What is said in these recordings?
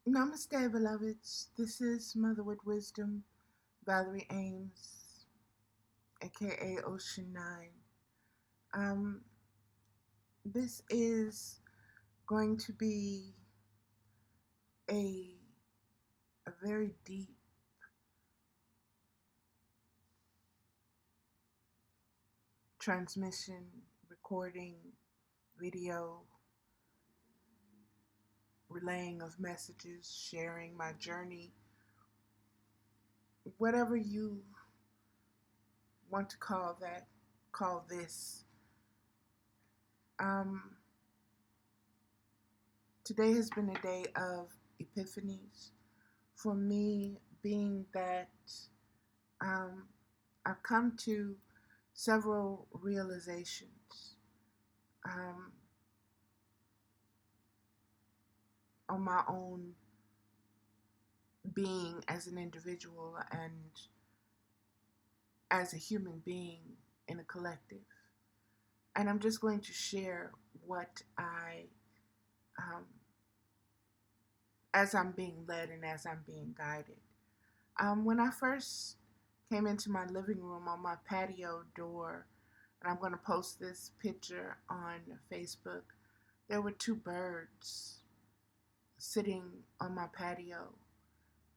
Namaste, beloveds. This is Mother with Wisdom, Valerie Ames, aka Ocean 9. Um, this is going to be a, a very deep transmission, recording, video, relaying of messages, sharing my journey, whatever you want to call that, call this. Um, Today has been a day of epiphanies for me, being that um, I've come to several realizations um, on my own being as an individual and as a human being in a collective. And I'm just going to share what um, as I'm being led and as I'm being guided. When I first came into my living room on my patio door, and I'm going to post this picture on Facebook, there were two birds sitting on my patio,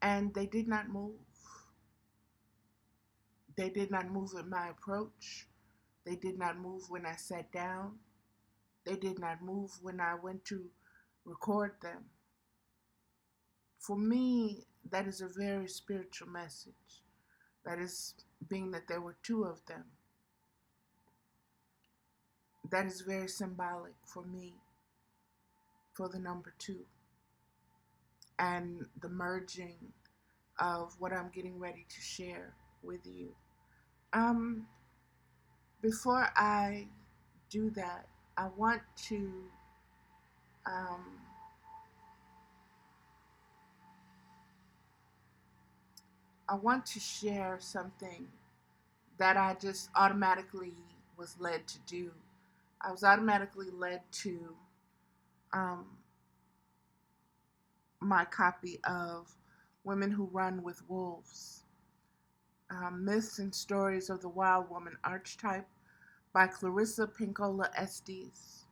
and they did not move. They did not move at my approach. They did not move when I sat down. They did not move when I went to record them. For me, that is a very spiritual message. That is, being that there were two of them, that is very symbolic for me, for the number two, and the merging of what I'm getting ready to share with you. Um, Before I do that, I want to um, share something that I just automatically was led to do. I was automatically led to um, my copy of Women Who Run with Wolves, Myths and Stories of the Wild Woman Archetype by Clarissa, Pinkola, Estes.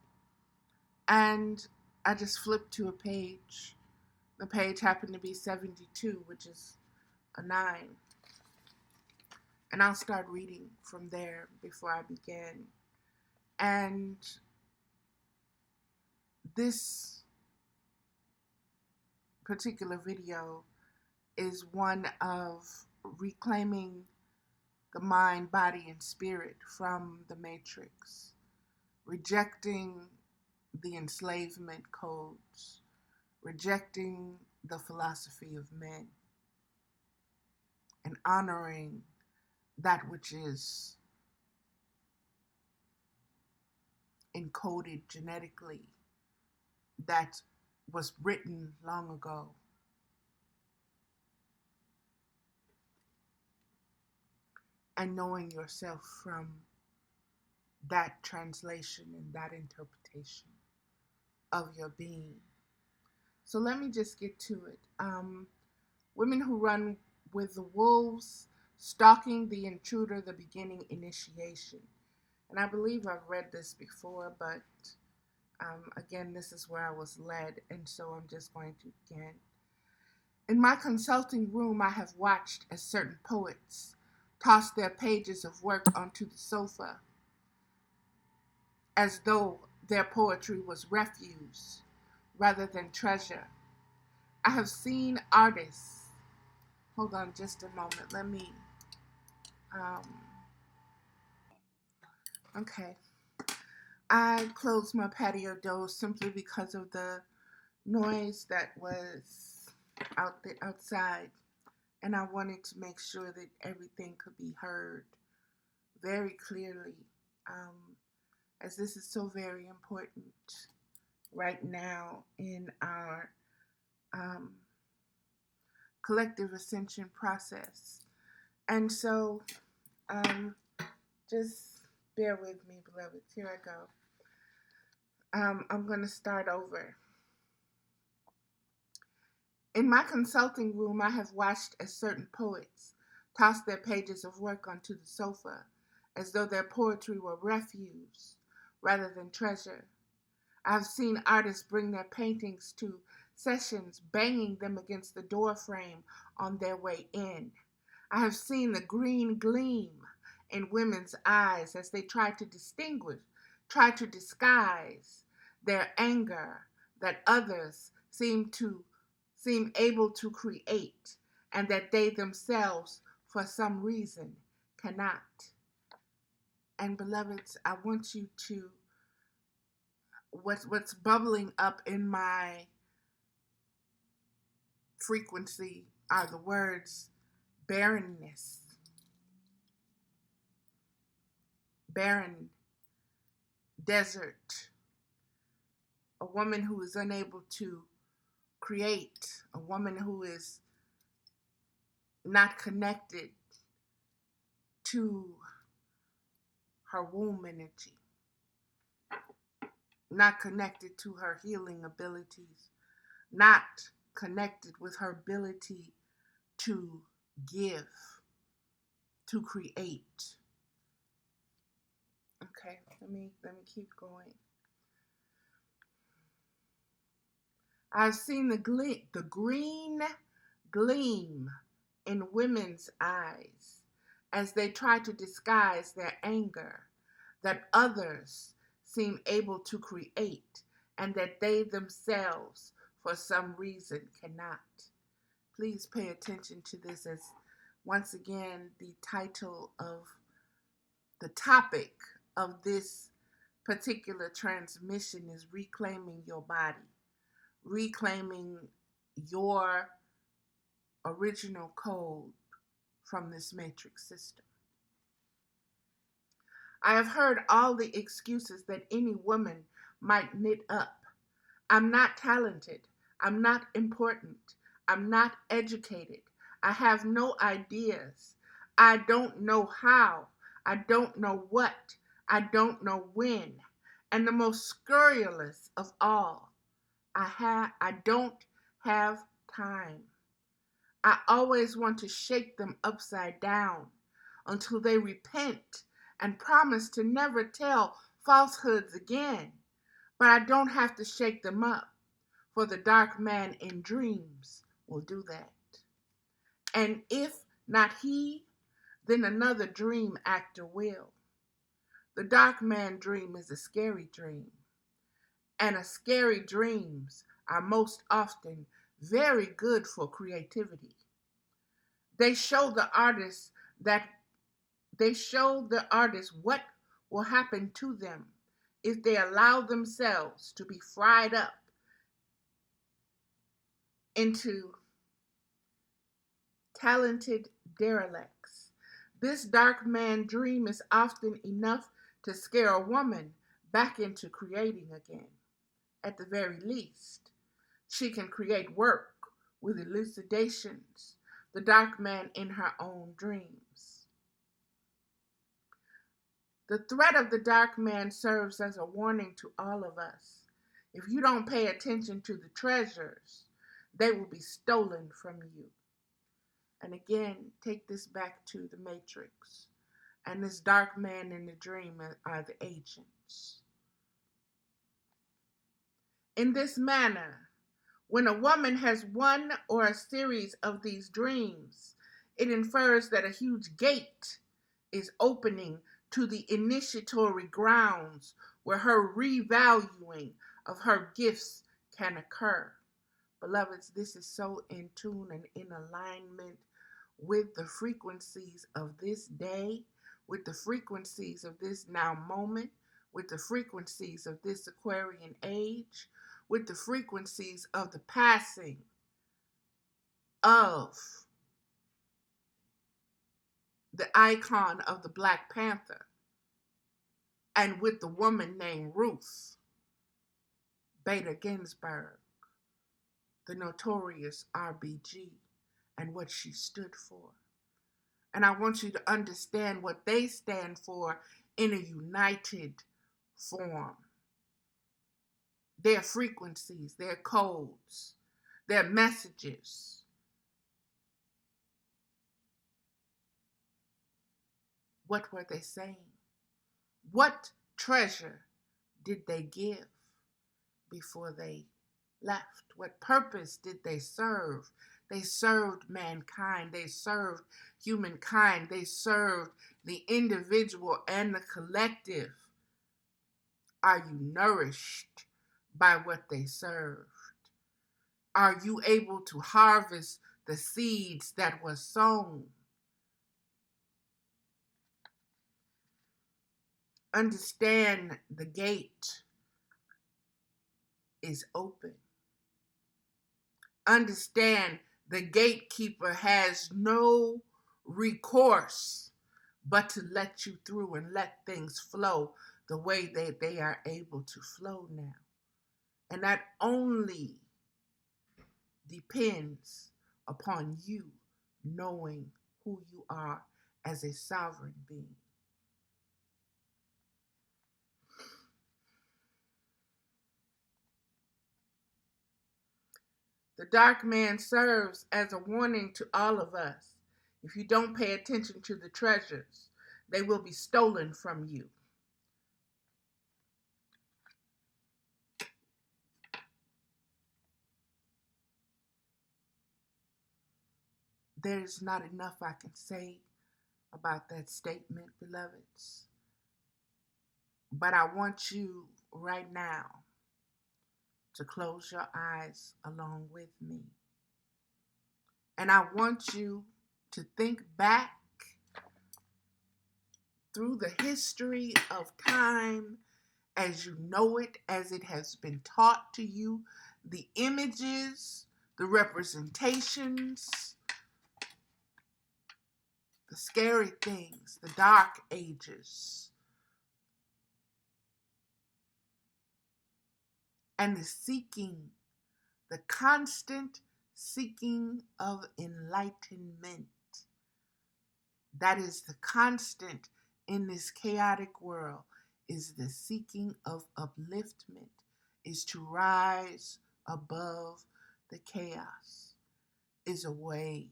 And I just flipped to a page. The page happened to be 72, which is a 9. And I'll start reading from there before I begin. And this particular video is one of reclaiming the mind, body, and spirit from the matrix, rejecting the enslavement codes, rejecting the philosophy of men, and honoring that which is encoded genetically, that was written long ago. And knowing yourself from that translation and that interpretation of your being. So let me just get to it. Women Who Run with the Wolves, Stalking the Intruder, the Beginning Initiation. And I believe I've read this before, but again, this is where I was led, and so I'm just going to begin. In my consulting room, I have watched as certain poets toss their pages of work onto the sofa as though their poetry was refuse rather than treasure. I have seen artists. Hold on just a moment. Let me. Um, okay. I closed my patio door simply because of the noise that was outside, and I wanted to make sure that everything could be heard very clearly, as this is so very important right now in our um, collective ascension process. And so, just bear with me, beloveds. Here I go. I'm going to start over. In my consulting room, I have watched as certain poets toss their pages of work onto the sofa as though their poetry were refuse rather than treasure. I have seen artists bring their paintings to sessions, banging them against the door frame on their way in. I have seen the green gleam in women's eyes as they try to disguise their anger that others seem able to create and that they themselves for some reason cannot. And beloveds, I want you to what's bubbling up in my frequency are the words barrenness, barren, desert, a woman who is unable to create, a woman who is not connected to her womb energy, not connected to her healing abilities, not connected with her ability to give, to create. Okay, let me keep going. I've seen the green gleam in women's eyes as they try to disguise their anger that others seem able to create and that they themselves for some reason cannot. Please pay attention to this, as once again the topic of this particular transmission is reclaiming your body, reclaiming your original code from this matrix system. I have heard all the excuses that any woman might knit up. I'm not talented. I'm not important. I'm not educated. I have no ideas. I don't know how. I don't know what. I don't know when. And the most scurrilous of all, I don't have time. I always want to shake them upside down until they repent and promise to never tell falsehoods again. But I don't have to shake them up, for the dark man in dreams will do that. And if not he, then another dream actor will. The dark man dream is a scary dream, and a scary dreams are most often very good for creativity. They show the artist what will happen to them if they allow themselves to be fried up into talented derelicts. This dark man dream is often enough to scare a woman back into creating again. At the very least, she can create work with elucidations, the dark man in her own dreams. The threat of the dark man serves as a warning to all of us. If you don't pay attention to the treasures, they will be stolen from you. And again, take this back to the matrix. And this dark man in the dream are the agents. In this manner, when a woman has one or a series of these dreams, it infers that a huge gate is opening to the initiatory grounds where her revaluing of her gifts can occur. Beloveds, this is so in tune and in alignment with the frequencies of this day, with the frequencies of this now moment, with the frequencies of this Aquarian age, with the frequencies of the passing of the icon of the Black Panther, and with the woman named Ruth Bader Ginsburg, the notorious RBG, and what she stood for. And I want you to understand what they stand for in a united form. Their frequencies, their codes, their messages. What were they saying? What treasure did they give before they left? What purpose did they serve? They served mankind. They served humankind. They served the individual and the collective. Are you nourished by what they served? Are you able to harvest the seeds that were sown? Understand the gate is open. Understand the gatekeeper has no recourse but to let you through and let things flow the way that they are able to flow now. And that only depends upon you knowing who you are as a sovereign being. The dark man serves as a warning to all of us. If you don't pay attention to the treasures, they will be stolen from you. There's not enough I can say about that statement, beloveds. But I want you right now to close your eyes along with me. And I want you to think back through the history of time as you know it, as it has been taught to you, the images, the representations, the scary things, the dark ages, and the seeking, the constant seeking of enlightenment. That is the constant in this chaotic world, is the seeking of upliftment, is to rise above the chaos, is a way.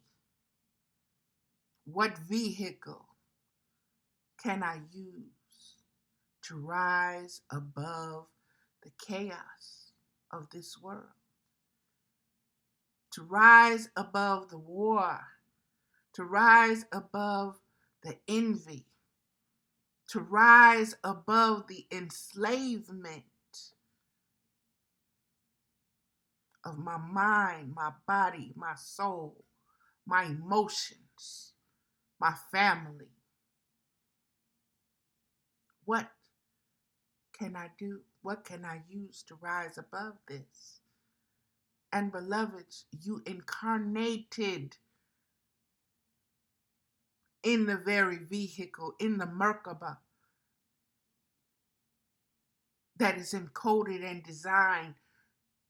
What vehicle can I use to rise above the chaos of this world? To rise above the war, to rise above the envy, to rise above the enslavement of my mind, my body, my soul, my emotions, my family. What can I do? What can I use to rise above this? And beloveds, you incarnated in the very vehicle, in the Merkaba that is encoded and designed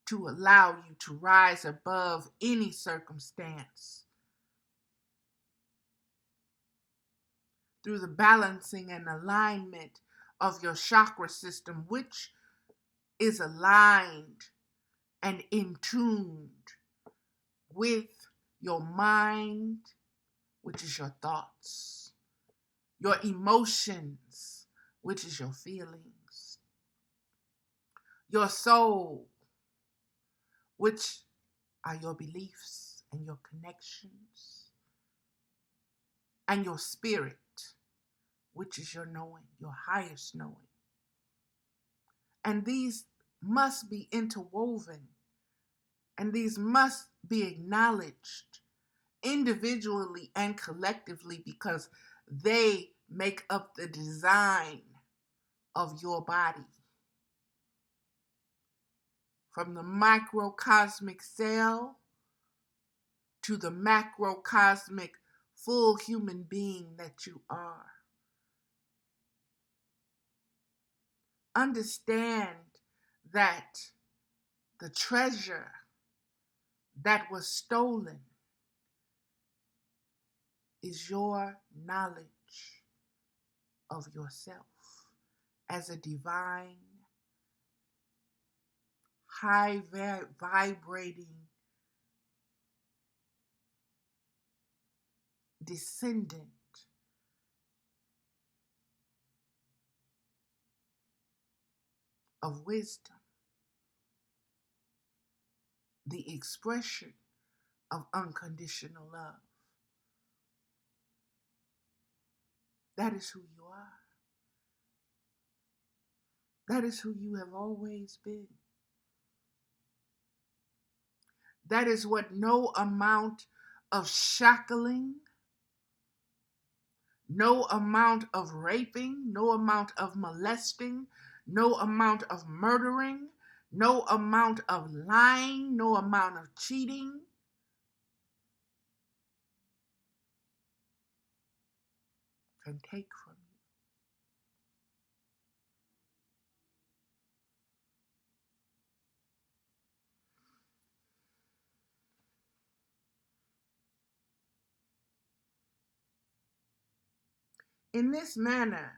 to allow you to rise above any circumstance through the balancing and alignment of your chakra system, which is aligned and in tuned with your mind, which is your thoughts, your emotions, which is your feelings, your soul, which are your beliefs and your connections, and your spirit, which is your knowing, your highest knowing. And these must be interwoven, and these must be acknowledged individually and collectively, because they make up the design of your body. From the microcosmic cell to the macrocosmic full human being that you are. Understand that the treasure that was stolen is your knowledge of yourself as a divine, high vibrating descendant of wisdom, the expression of unconditional love. That is who you are. That is who you have always been. That is what no amount of shackling, no amount of raping, no amount of molesting, no amount of murdering, no amount of lying, no amount of cheating can take from you. In this manner,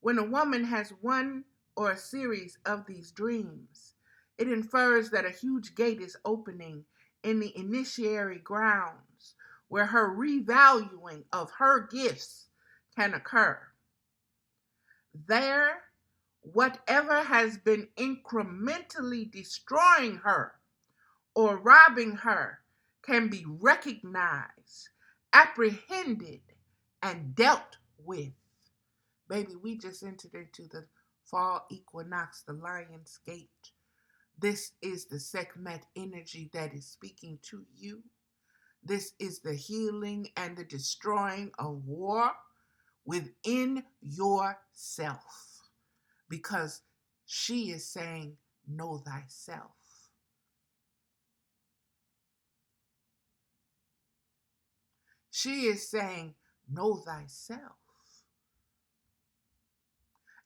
when a woman has one or a series of these dreams, it infers that a huge gate is opening in the initiatory grounds where her revaluing of her gifts can occur. There, whatever has been incrementally destroying her or robbing her can be recognized, apprehended, and dealt with. Baby, we just entered into the fall equinox, the lion's gate. This is the Sekhmet energy that is speaking to you. This is the healing and the destroying of war within yourself. Because she is saying, know thyself. She is saying, know thyself.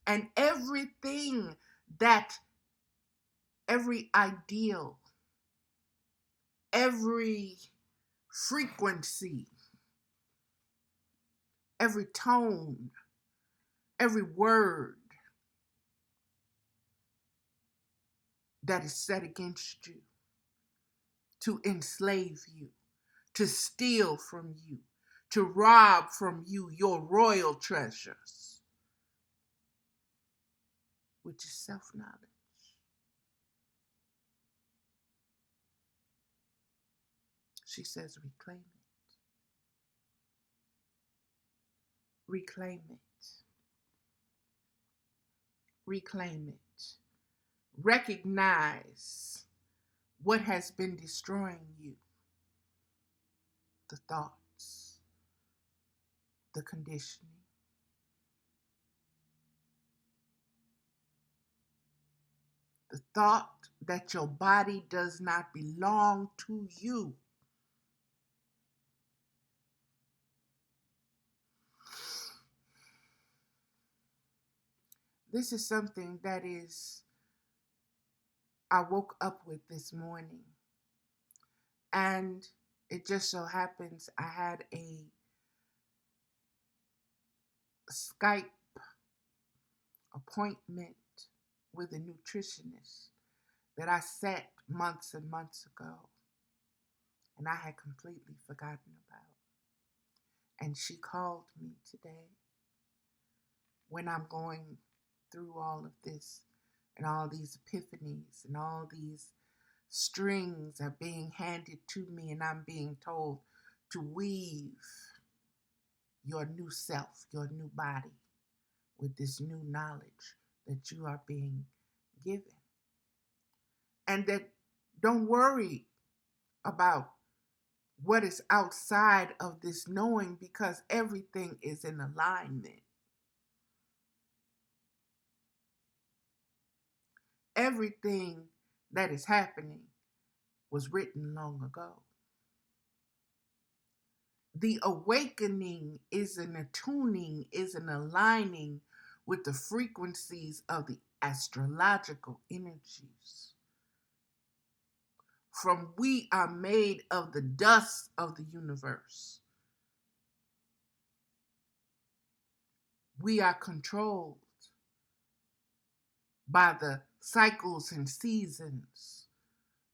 And everything that, every ideal, every frequency, every tone, every word that is set against you to enslave you, to steal from you, to rob from you your royal treasures, which is self-knowledge. She says, reclaim it. Reclaim it. Reclaim it. Recognize what has been destroying you. The thoughts, the conditioning. The thought that your body does not belong to you. This is something that I woke up with this morning. And it just so happens I had a Skype appointment with a nutritionist that I set months and months ago. And I had completely forgotten about. And she called me today when I'm going through all of this and all these epiphanies and all these strings are being handed to me and I'm being told to weave your new self, your new body with this new knowledge that you are being given. And that don't worry about what is outside of this knowing because everything is in alignment. Everything that is happening was written long ago. The awakening is an attuning, is an aligning with the frequencies of the astrological energies. From we are made of the dust of the universe. We are controlled by the cycles and seasons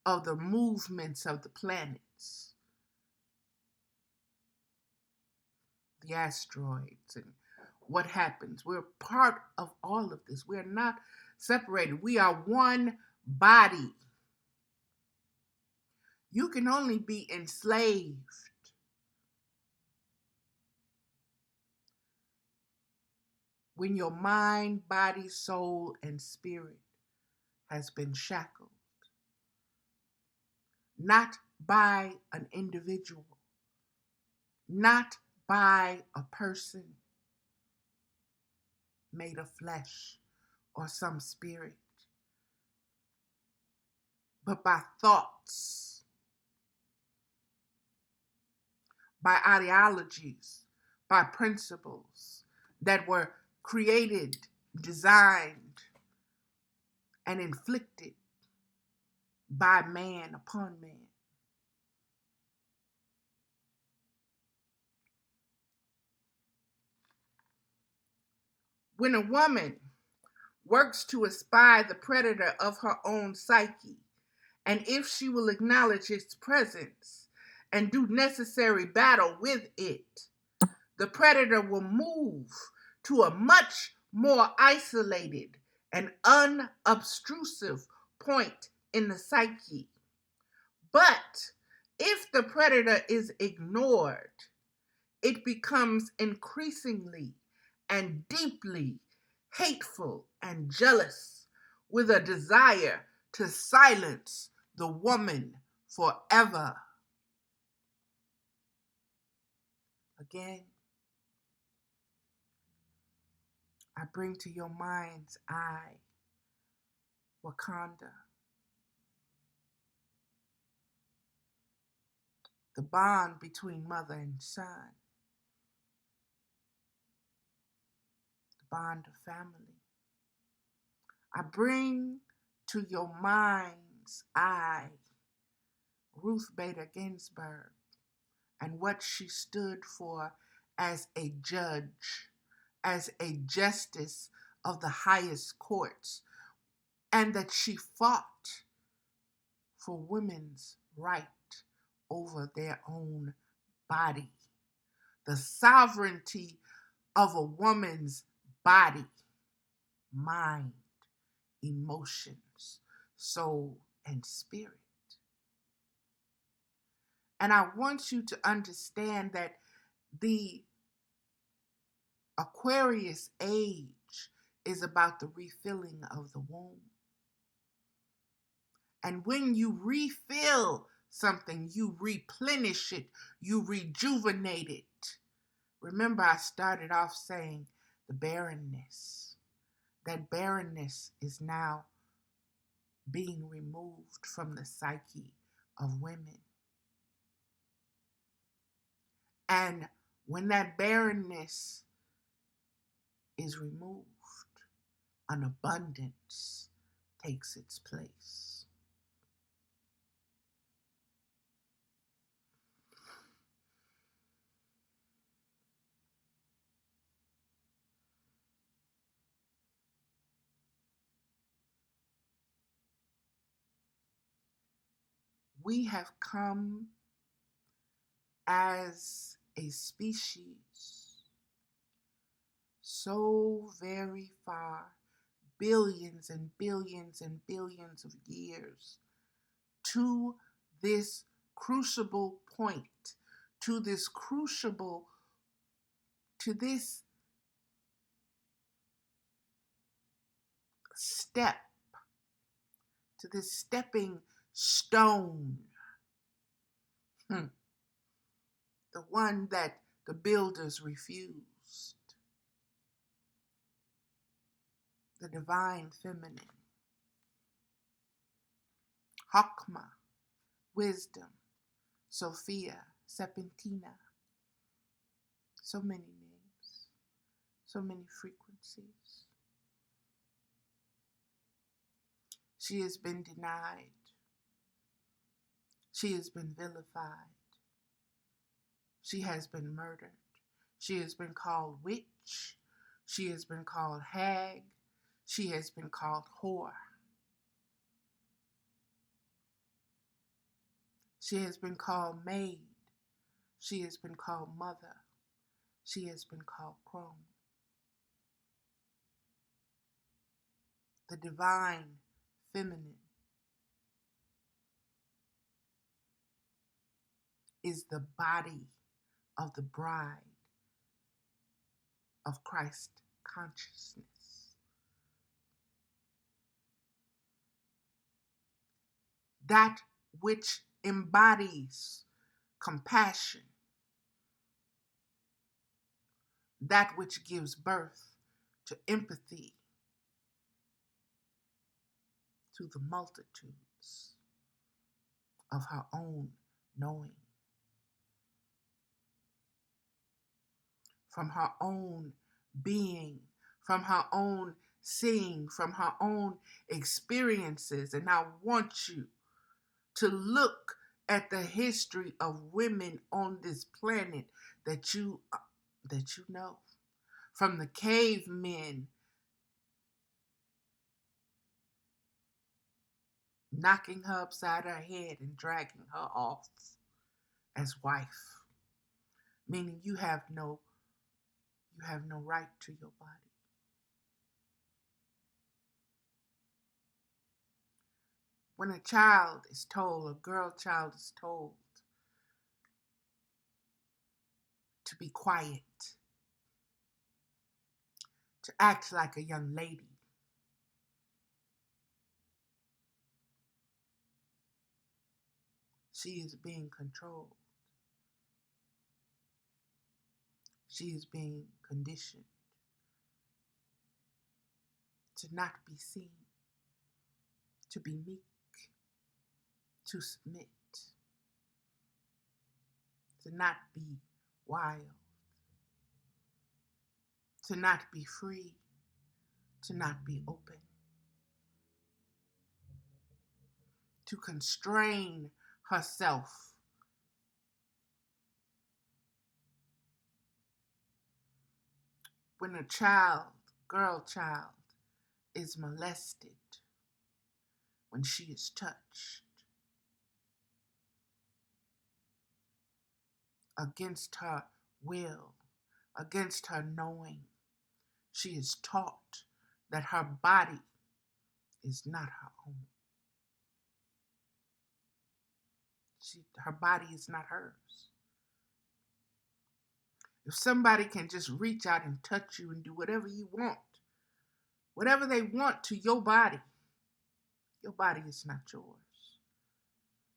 of the movements of the planets. the asteroids and what happens. We're part of all of this. We're not separated. We are one body. You can only be enslaved when your mind, body, soul, and spirit has been shackled, not by an individual, not by a person made of flesh or some spirit, but by thoughts, by ideologies, by principles that were created, designed, and inflicted by man upon man. When a woman works to espy the predator of her own psyche, and if she will acknowledge its presence and do necessary battle with it, the predator will move to a much more isolated and unobtrusive point in the psyche. But if the predator is ignored, it becomes increasingly and deeply hateful and jealous, with a desire to silence the woman forever. Again, I bring to your mind's eye Wakanda, the bond between mother and son, the bond of family. I bring to your mind's eye Ruth Bader Ginsburg and what she stood for as a judge, as a justice of the highest courts, and that she fought for women's right over their own body, the sovereignty of a woman's body, mind, emotions, soul, and spirit. And I want you to understand that the Aquarius age is about the refilling of the womb. And when you refill something, you replenish it, you rejuvenate it. Remember, I started off saying the barrenness. That barrenness is now being removed from the psyche of women. And when that barrenness is removed, an abundance takes its place. We have come as a species so very far, billions and billions and billions of years, to this crucible point, to this crucible, to this step, to this stepping stone, the one that the builders refused, the divine feminine, Hakma, wisdom, Sophia, Serpentina, so many names, so many frequencies. She has been denied. She has been vilified. She has been murdered. She has been called witch. She has been called hag. She has been called whore. She has been called maid. She has been called mother. She has been called crone. The divine feminine is the body of the bride of Christ consciousness. That which embodies compassion, that which gives birth to empathy to the multitudes of her own knowing, from her own being, from her own seeing, from her own experiences. And I want you to look at the history of women on this planet that you know. From the cavemen knocking her upside her head and dragging her off as wife, meaning you have no right to your body. When a child is told, a girl child is told to be quiet, to act like a young lady, she is being controlled. She is being conditioned to not be seen, to be meek, to submit, to not be wild, to not be free, to not be open, to constrain herself. When a child, girl child, is molested, when she is touched against her will, against her knowing, she is taught that her body is not her own. Her body is not hers. If somebody can just reach out and touch you and do whatever you want, whatever they want to your body is not yours.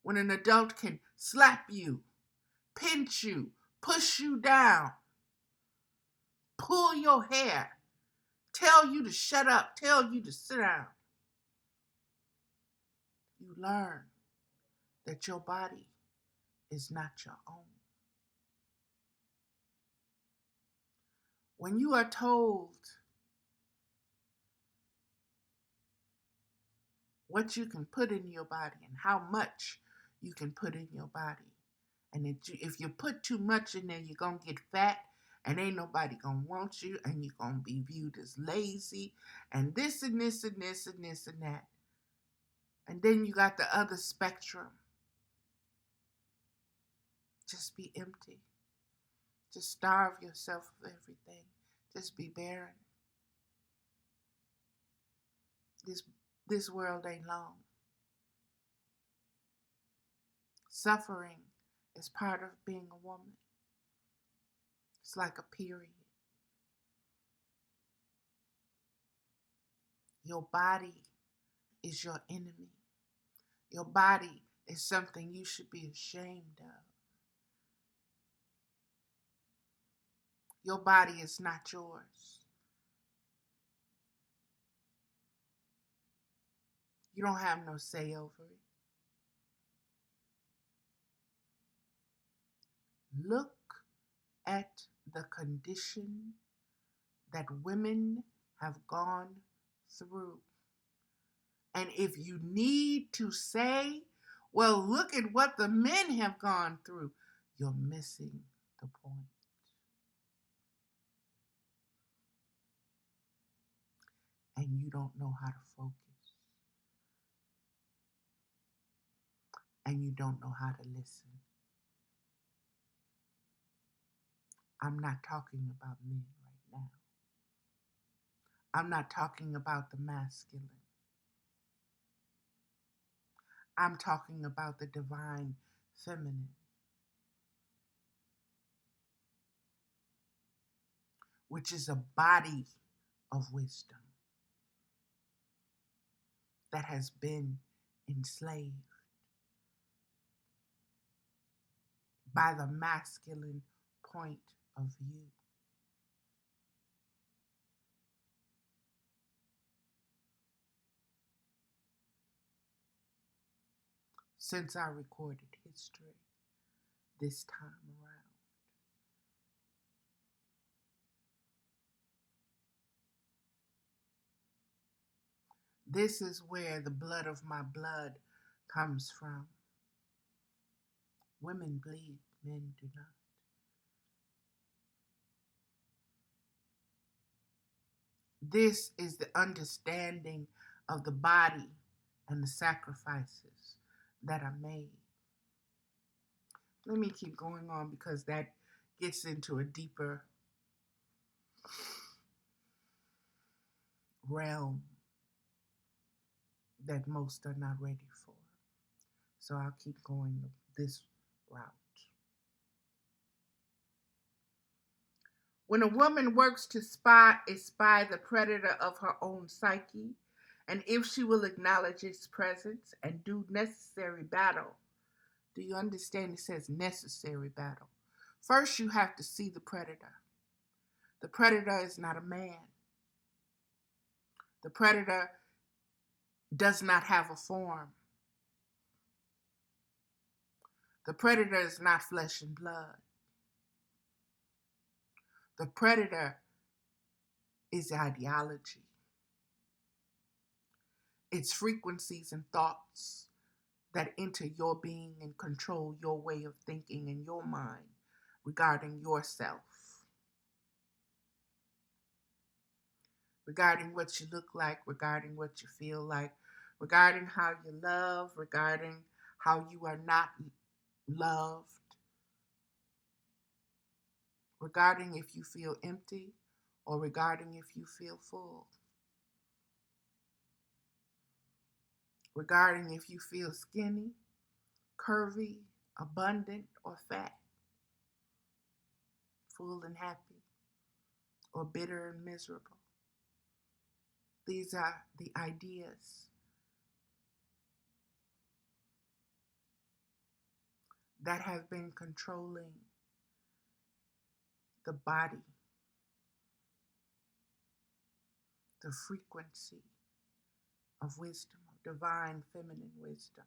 When an adult can slap you, pinch you, push you down, pull your hair, tell you to shut up, tell you to sit down, you learn that your body is not your own. When you are told what you can put in your body and how much you can put in your body, and if you put too much in there, you're going to get fat, and ain't nobody going to want you, and you're going to be viewed as lazy, and this and this and this and this and that. And then you got the other spectrum. Just be empty. Just starve yourself of everything. Just be barren. This world ain't long. Suffering is part of being a woman. It's like a period. Your body is your enemy. Your body is something you should be ashamed of. Your body is not yours. You don't have no say over it. Look at the condition that women have gone through. And if you need to say, well, look at what the men have gone through, you're missing the point. And you don't know how to focus. And you don't know how to listen. I'm not talking about men right now. I'm not talking about the masculine. I'm talking about the divine feminine, which is a body of wisdom that has been enslaved by the masculine point of view. Since I recorded history this time around, this is where the blood of my blood comes from. Women bleed, men do not. This is the understanding of the body and the sacrifices that are made. Let me keep going on because that gets into a deeper realm that most are not ready for. So I'll keep going this route. When a woman works to espy the predator of her own psyche, and if she will acknowledge its presence and do necessary battle, do you understand? It says necessary battle. First, you have to see the predator. The predator is not a man. The predator does not have a form. The predator is not flesh and blood. The predator is ideology. It's frequencies and thoughts that enter your being and control your way of thinking in your mind regarding yourself, regarding what you look like, regarding what you feel like, regarding how you love, regarding how you are not loved, regarding if you feel empty or regarding if you feel full, regarding if you feel skinny, curvy, abundant, or fat, full and happy, or bitter and miserable. These are the ideas that have been controlling the body, the frequency of wisdom, of divine feminine wisdom.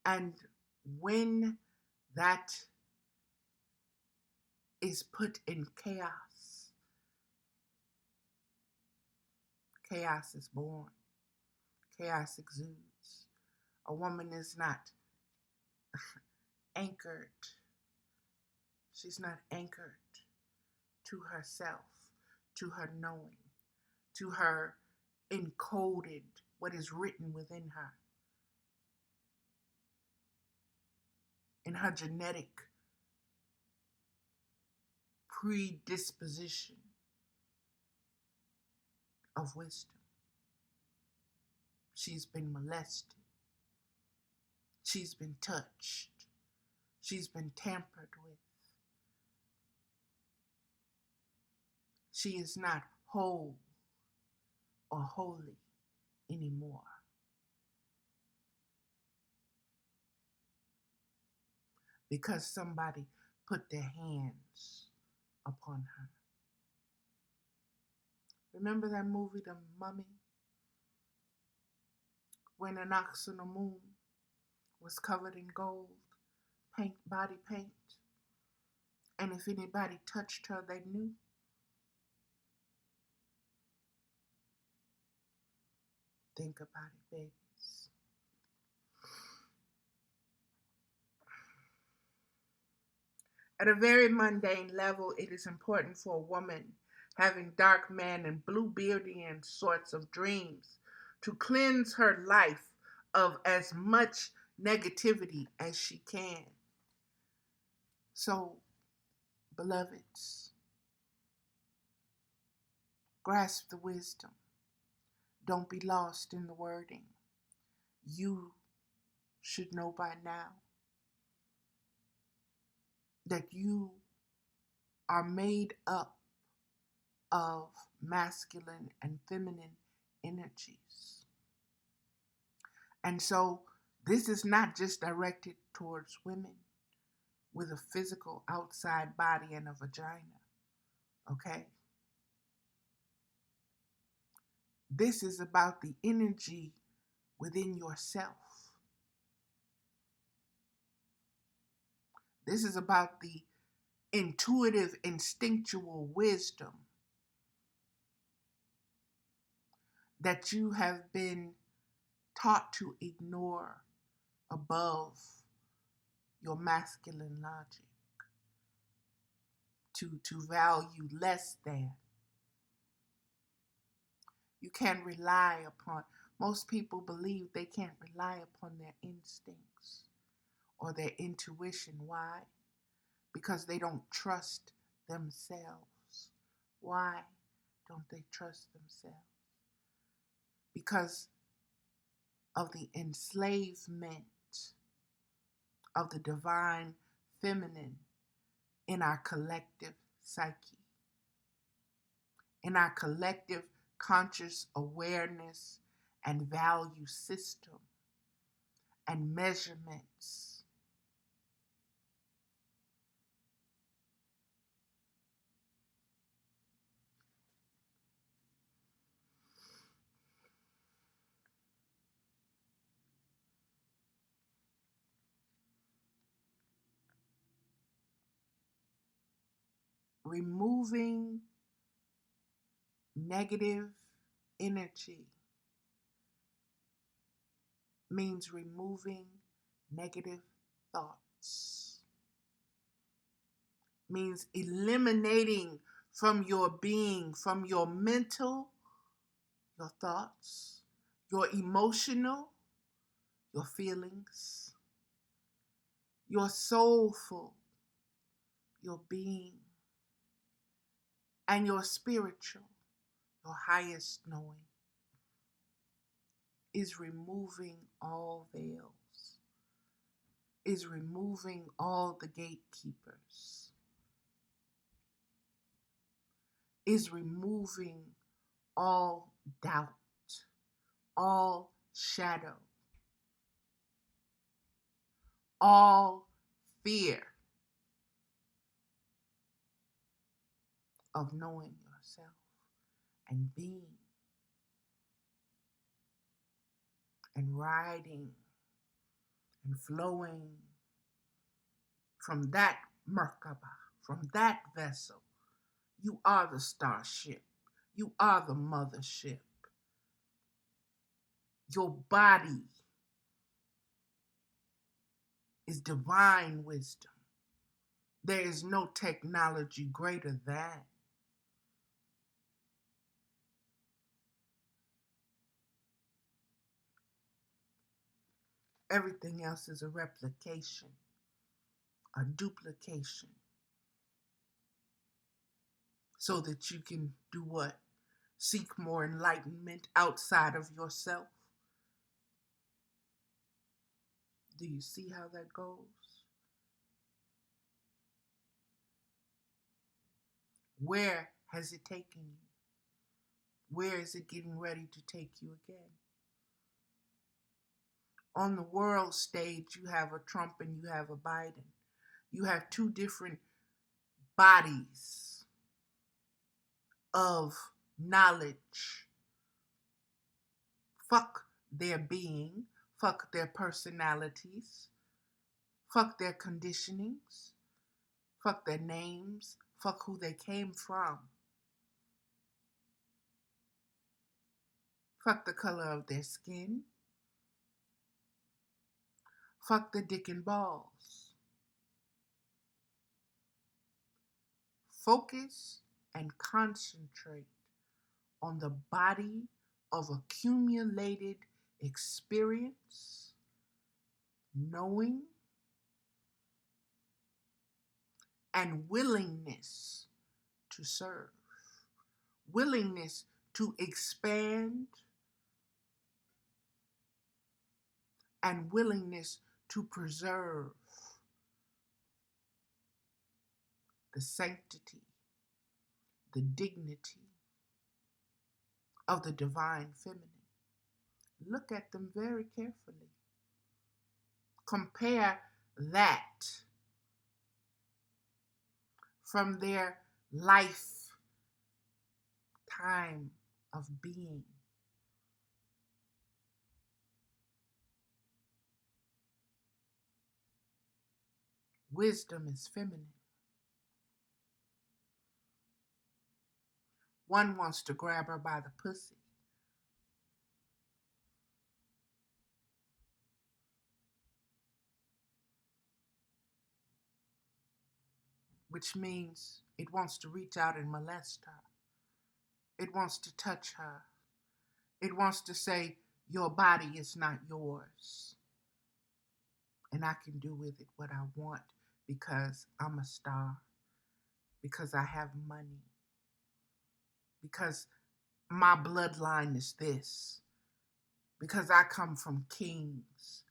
And when that is put in chaos, chaos is born, chaos exudes. A woman is not anchored. She's not anchored to herself, to her knowing, to her encoded, what is written within her, in her genetic predisposition of wisdom. She's been molested. She's been touched. She's been tampered with. She is not whole or holy anymore. Because somebody put their hands upon her. Remember that movie, The Mummy? When an Moon was covered in gold, paint, body paint. And if anybody touched her, they knew. Think about it, babies. At a very mundane level, it is important for a woman having dark man and Bluebeardian sorts of dreams to cleanse her life of as much negativity as she can. So, beloveds, grasp the wisdom. Don't be lost in the wording. You should know by now that you are made up of masculine and feminine energies. And so this is not just directed towards women with a physical outside body and a vagina, okay? This is about the energy within yourself. This is about the intuitive, instinctual wisdom that you have been taught to ignore above your masculine logic, to value less than. You can't rely upon, most people believe they can't rely upon their instincts or their intuition. Why? Because they don't trust themselves. Why don't they trust themselves? Because of the enslavement of the divine feminine in our collective psyche, in our collective conscious awareness and value system and measurements. Removing negative energy means removing negative thoughts, means eliminating from your being, from your mental, your thoughts, your emotional, your feelings, your soulful, your being, and your spiritual, your highest knowing, is removing all veils, is removing all the gatekeepers, is removing all doubt, all shadow, all fear of knowing yourself and being and riding and flowing from that Merkaba, from that vessel. You are the starship. You are the mothership. Your body is divine wisdom. There is no technology greater than. Everything else is a replication, a duplication, so that you can do what? Seek more enlightenment outside of yourself. Do you see how that goes? Where has it taken you? Where is it getting ready to take you again? On the world stage, you have a Trump and you have a Biden. You have two different bodies of knowledge. Fuck their being, fuck their personalities, fuck their conditionings, fuck their names, fuck who they came from, fuck the color of their skin, fuck the dick and balls. Focus and concentrate on the body of accumulated experience, knowing, and willingness to serve, willingness to expand, and willingness to preserve the sanctity, the dignity of the divine feminine. Look at them very carefully. Compare that from their lifetime of being. Wisdom is feminine. One wants to grab her by the pussy. Which means it wants to reach out and molest her. It wants to touch her. It wants to say, your body is not yours. And I can do with it what I want because I'm a star, because I have money, because my bloodline is this, because I come from kings,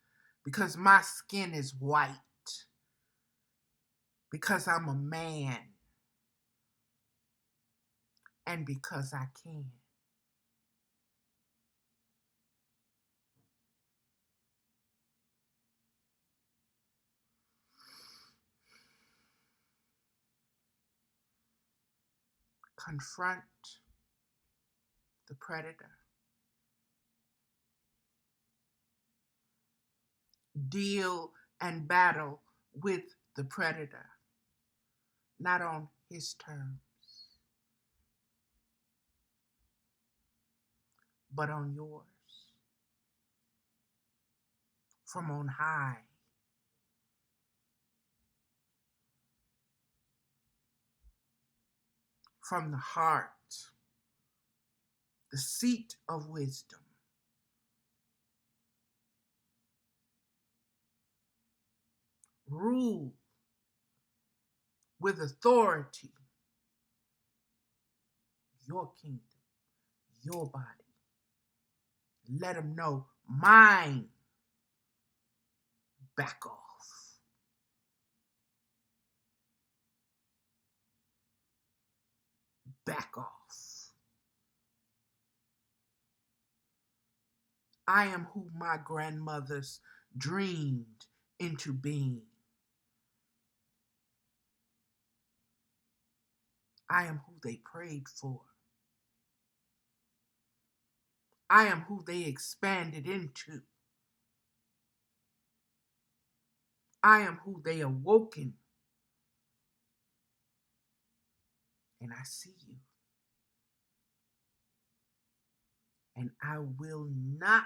because my skin is white, because I'm a man, and because I can. Confront the predator. Deal and battle with the predator, not on his terms, but on yours. From on high. From the heart, the seat of wisdom. Rule with authority your kingdom, your body. Let them know, mine. Back off. Back off. I am who my grandmothers dreamed into being. I am who they prayed for. I am who they expanded into. I am who they awoken. And I see you. And I will not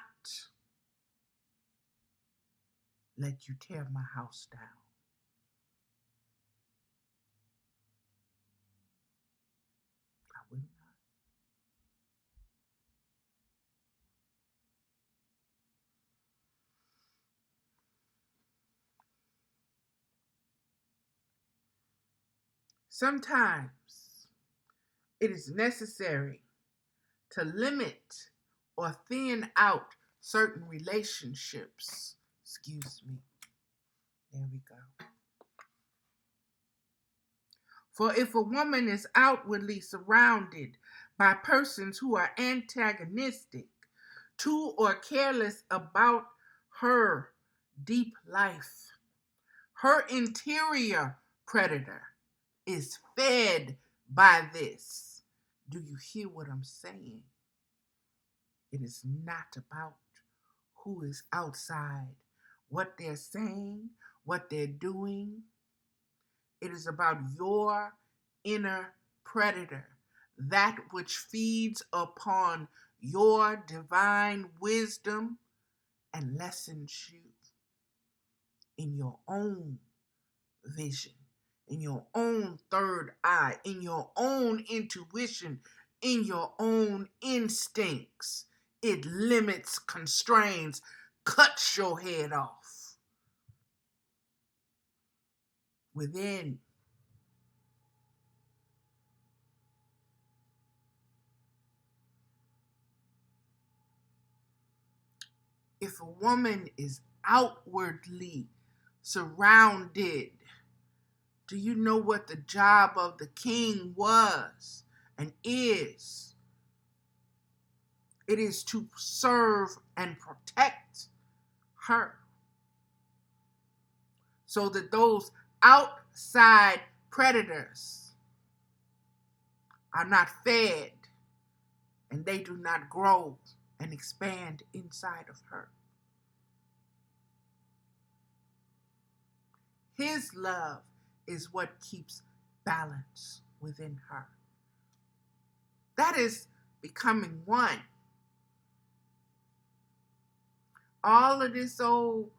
let you tear my house down. I will not. Sometimes it is necessary to limit or thin out certain relationships. Excuse me. There we go. For if a woman is outwardly surrounded by persons who are antagonistic to or careless about her deep life, her interior predator is fed by this. Do you hear what I'm saying? It is not about who is outside, what they're saying, what they're doing. It is about your inner predator, that which feeds upon your divine wisdom and lessens you in your own vision, in your own third eye, in your own intuition, in your own instincts. It limits, constrains, cuts your head off. Within If a woman is outwardly surrounded, do you know what the job of the king was and is? It is to serve and protect her, so that those outside predators are not fed and they do not grow and expand inside of her. His love is what keeps balance within her. That is becoming one. All of this old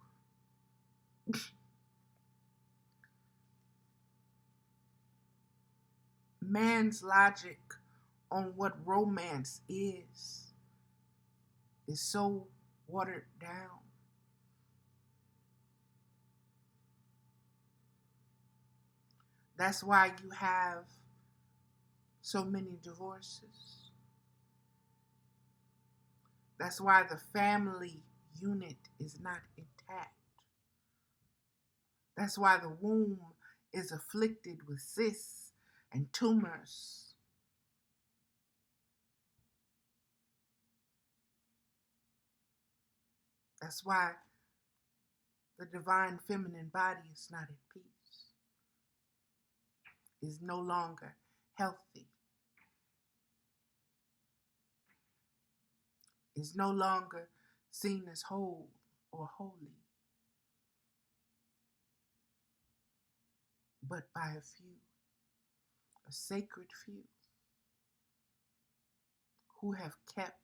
man's logic on what romance is so watered down. That's why you have so many divorces. That's why the family unit is not intact. That's why the womb is afflicted with cysts and tumors. That's why the divine feminine body is not at peace, is no longer healthy, is no longer seen as whole or holy, but by a few, a sacred few, who have kept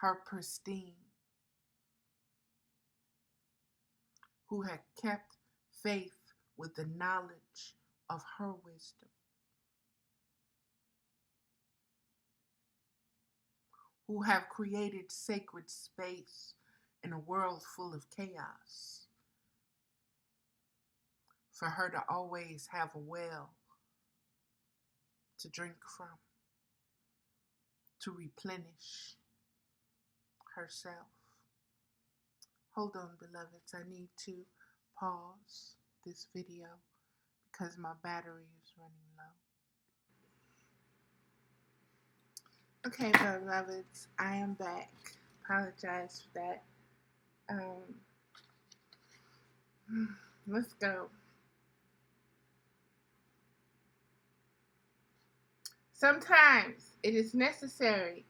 her pristine, who have kept faith with the knowledge of her wisdom, who have created sacred space in a world full of chaos, for her to always have a well to drink from, to replenish herself. Hold on, beloveds, I need to pause this video because my battery is running low. Okay, beloveds, I am back. Apologize for that. Let's go. Sometimes it is necessary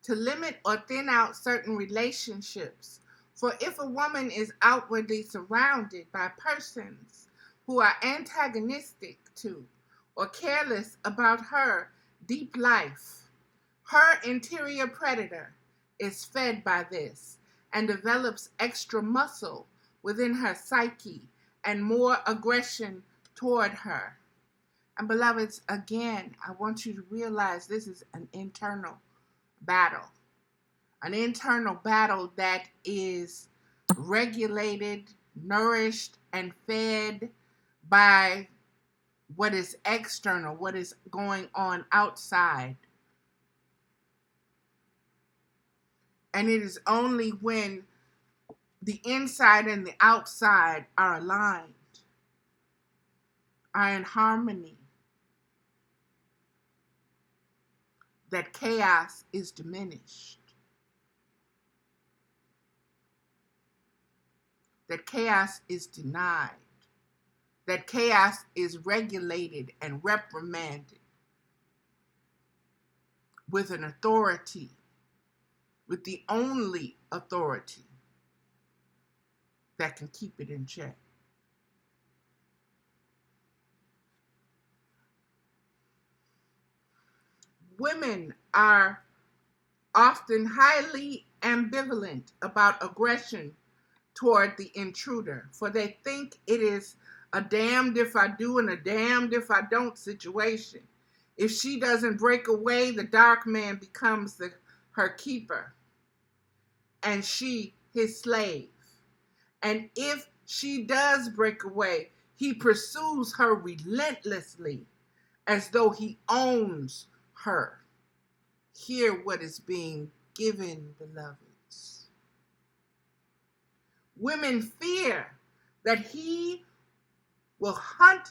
to limit or thin out certain relationships. For if a woman is outwardly surrounded by persons who are antagonistic to or careless about her deep life, her interior predator is fed by this and develops extra muscle within her psyche and more aggression toward her. And beloveds, again, I want you to realize this is an internal battle. An internal battle that is regulated, nourished, and fed by what is external, what is going on outside. And it is only when the inside and the outside are aligned, are in harmony, that chaos is diminished, that chaos is denied, that chaos is regulated and reprimanded with an authority, with the only authority that can keep it in check. Women are often highly ambivalent about aggression toward the intruder, for they think it is a damned if I do and a damned if I don't situation. If she doesn't break away, the dark man becomes her keeper, and she his slave. And if she does break away, he pursues her relentlessly as though he owns her. Hear what is being given, beloveds. Women fear that he will hunt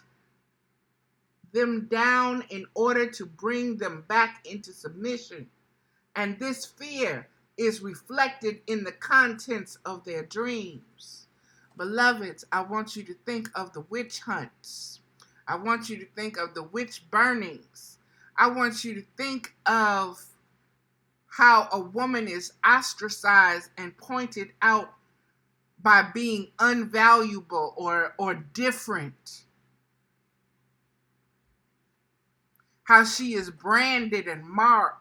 them down in order to bring them back into submission. And this fear is reflected in the contents of their dreams. Beloveds, I want you to think of the witch hunts. I want you to think of the witch burnings. I want you to think of how a woman is ostracized and pointed out by being unvaluable or different. How she is branded and marked.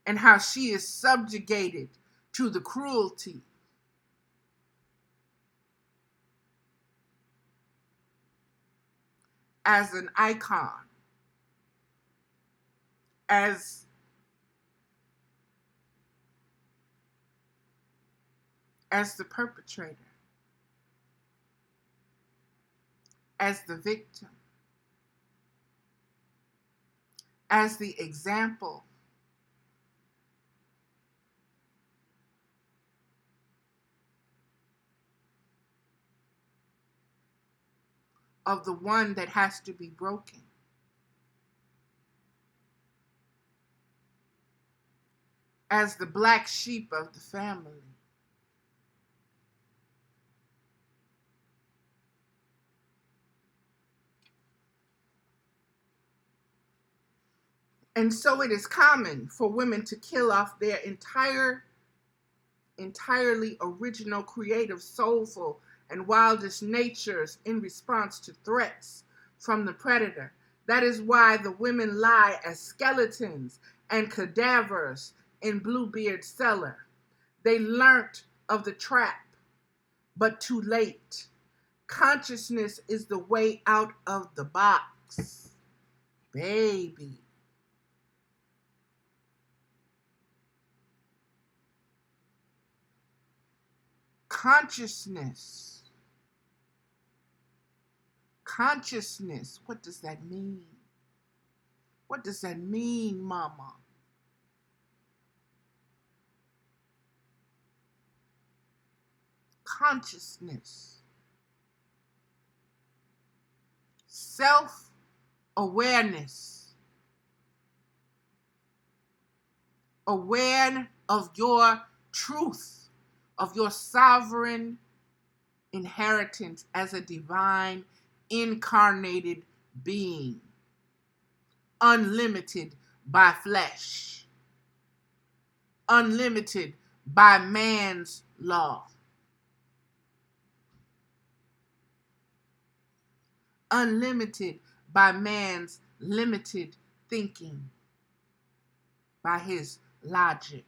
And how she is subjugated to the cruelty. As an icon. As the perpetrator. As the victim. As the example. Of the one that has to be broken. As the black sheep of the family. And so it is common for women to kill off their entirely original, creative, soulful, and wildest natures in response to threats from the predator. That is why the women lie as skeletons and cadavers in Bluebeard's cellar. They learnt of the trap, but too late. Consciousness is the way out of the box, baby. Consciousness. Consciousness. What does that mean? What does that mean, mama? Consciousness. Self-awareness. Aware of your truth. Of your sovereign inheritance as a divine incarnated being, unlimited by flesh, unlimited by man's law, unlimited by man's limited thinking, by his logic.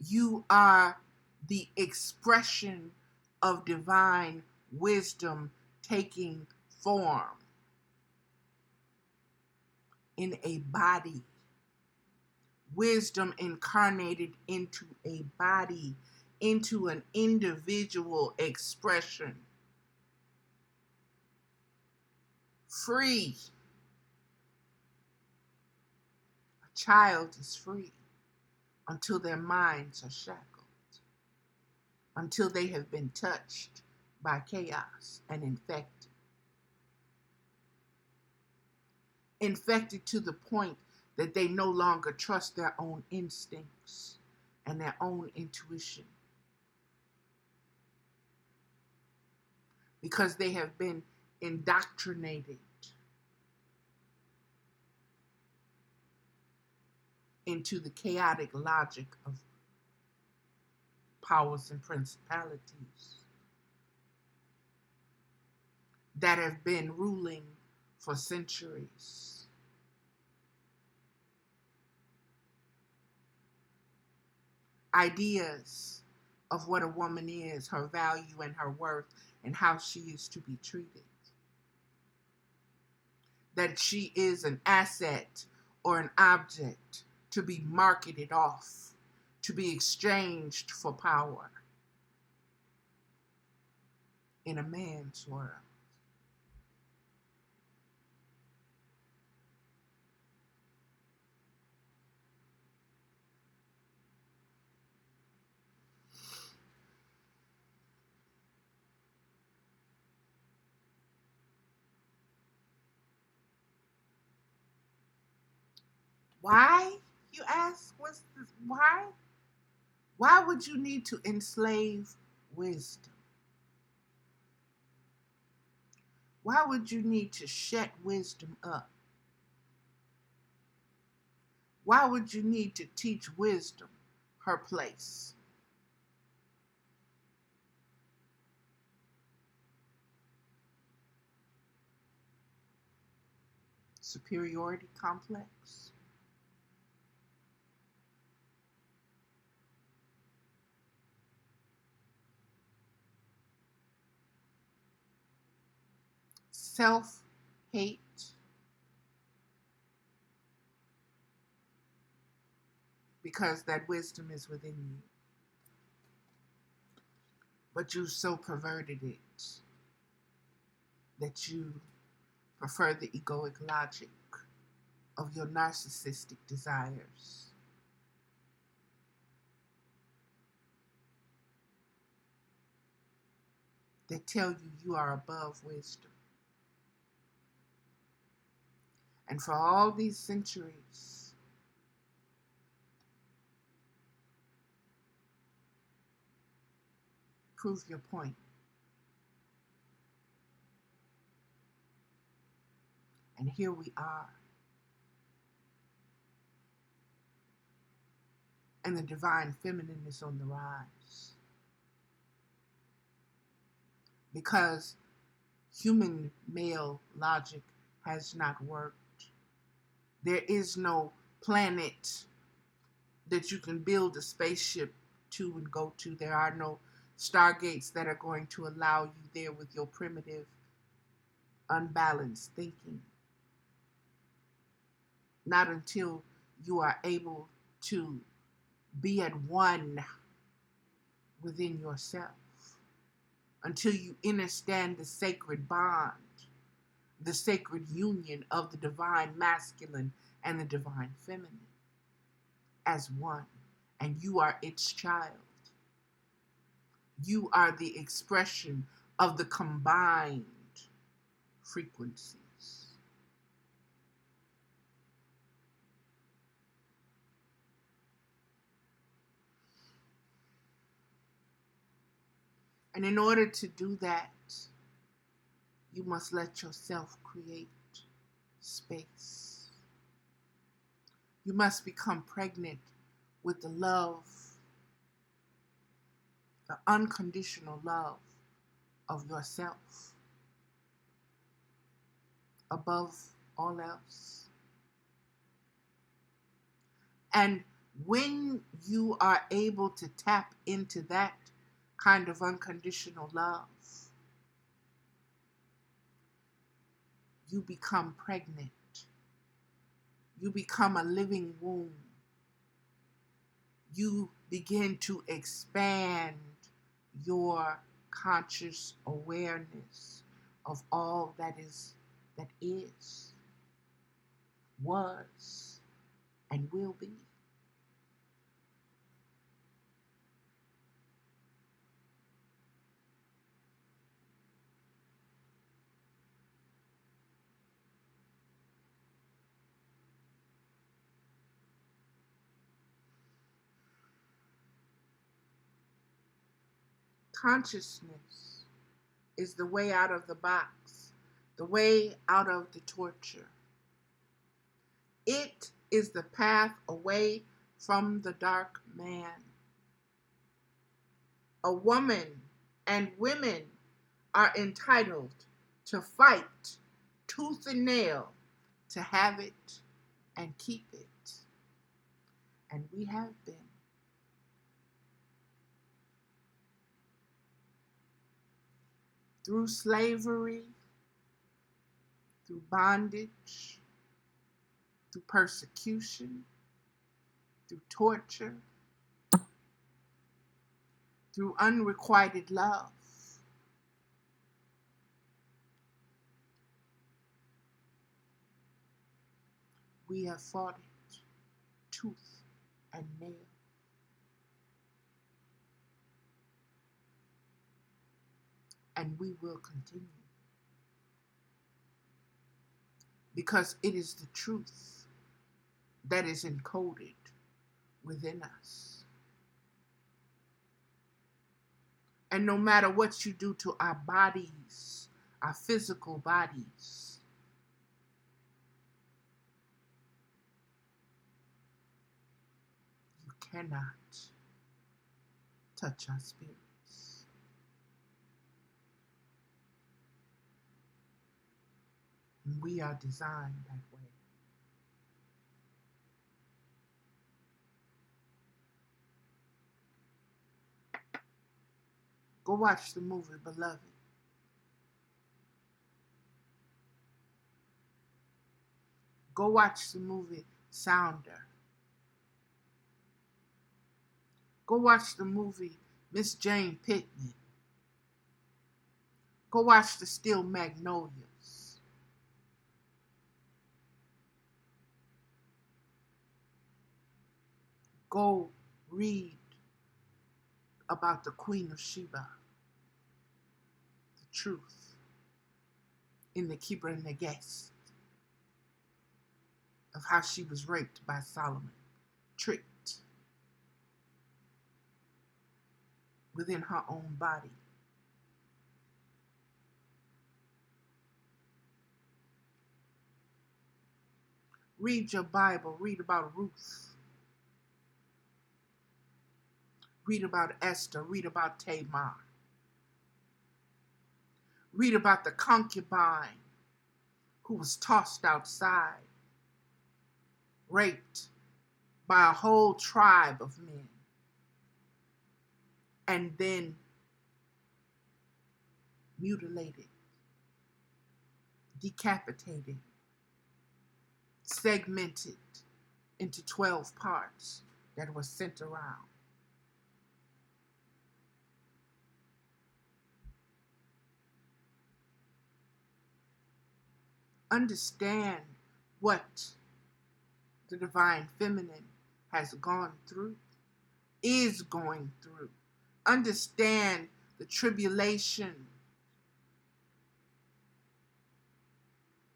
You are the expression of divine wisdom taking form in a body. Wisdom incarnated into a body, into an individual expression. Free. A child is free until their minds are shackled, until they have been touched by chaos and infected. Infected to the point that they no longer trust their own instincts and their own intuition. Because they have been indoctrinated into the chaotic logic of powers and principalities that have been ruling for centuries. Ideas of what a woman is, her value and her worth, and how she is to be treated. That she is an asset or an object to be marketed off, to be exchanged for power in a man's world. Why, you ask? Why? Why would you need to enslave wisdom? Why would you need to shut wisdom up? Why would you need to teach wisdom her place? Superiority complex? Self-hate? Because that wisdom is within you. But you so perverted it that you prefer the egoic logic of your narcissistic desires. That tell you you are above wisdom. And for all these centuries, prove your point. And here we are. And the divine feminine is on the rise. Because human male logic has not worked. There is no planet that you can build a spaceship to and go to. There are no stargates that are going to allow you there with your primitive, unbalanced thinking. Not until you are able to be at one within yourself. Until you understand the sacred bond, the sacred union of the divine masculine and the divine feminine as one. And you are its child. You are the expression of the combined frequencies. And in order to do that, you must let yourself create space. You must become pregnant with the love, the unconditional love of yourself above all else. And when you are able to tap into that kind of unconditional love, you become pregnant. You become a living womb. You begin to expand your conscious awareness of all that is, was, and will be. Consciousness is the way out of the box, the way out of the torture. It is the path away from the dark man. A woman and women are entitled to fight tooth and nail to have it and keep it. And we have been. Through slavery, through bondage, through persecution, through torture, through unrequited love. We have fought it tooth and nail. And we will continue. Because it is the truth. that is encoded within us. And no matter what you do to our bodies, our physical bodies, you cannot touch our spirits. We are designed that way. Go watch the movie Beloved. Go watch the movie Sounder. Go watch the movie Miss Jane Pittman. Go watch the Steel Magnolias. Go read about the Queen of Sheba, the truth in the Kibra Nages of how she was raped by Solomon, tricked within her own body. Read your Bible. Read about Ruth. Read about Esther. Read about Tamar. Read about the concubine who was tossed outside, raped by a whole tribe of men, and then mutilated, decapitated, segmented into 12 parts that were sent around. Understand what the divine feminine has gone through, is going through. Understand the tribulation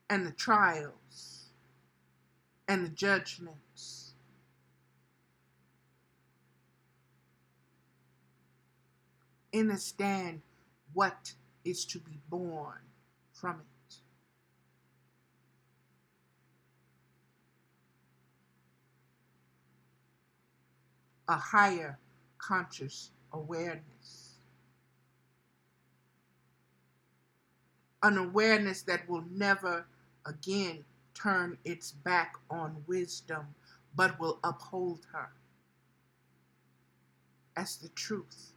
and the trials and the judgments. Understand what is to be born from it. A higher conscious awareness. An awareness that will never again turn its back on wisdom, but will uphold her as the truth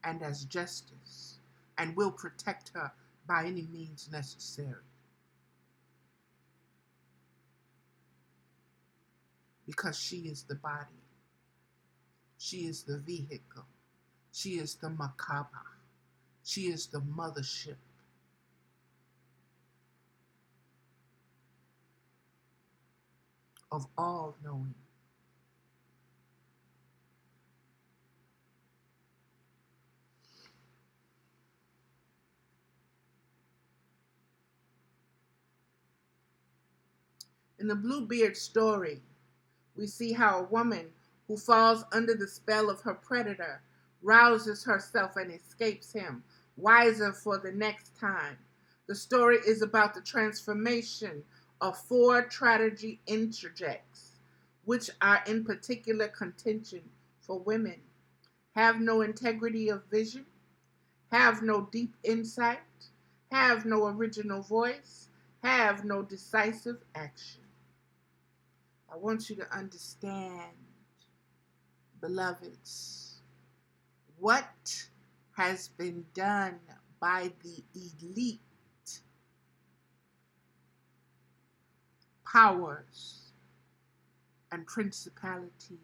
and as justice, and will protect her by any means necessary. Because she is the body. She is the vehicle. She is the Makaba. She is the mothership of all knowing. In the Bluebeard story, we see how a woman who falls under the spell of her predator rouses herself and escapes him, wiser for the next time. The story is about the transformation of 4 strategy interjects, which are in particular contention for women. Have no integrity of vision, have no deep insight, have no original voice, have no decisive action. I want you to understand, beloveds, what has been done by the elite powers and principalities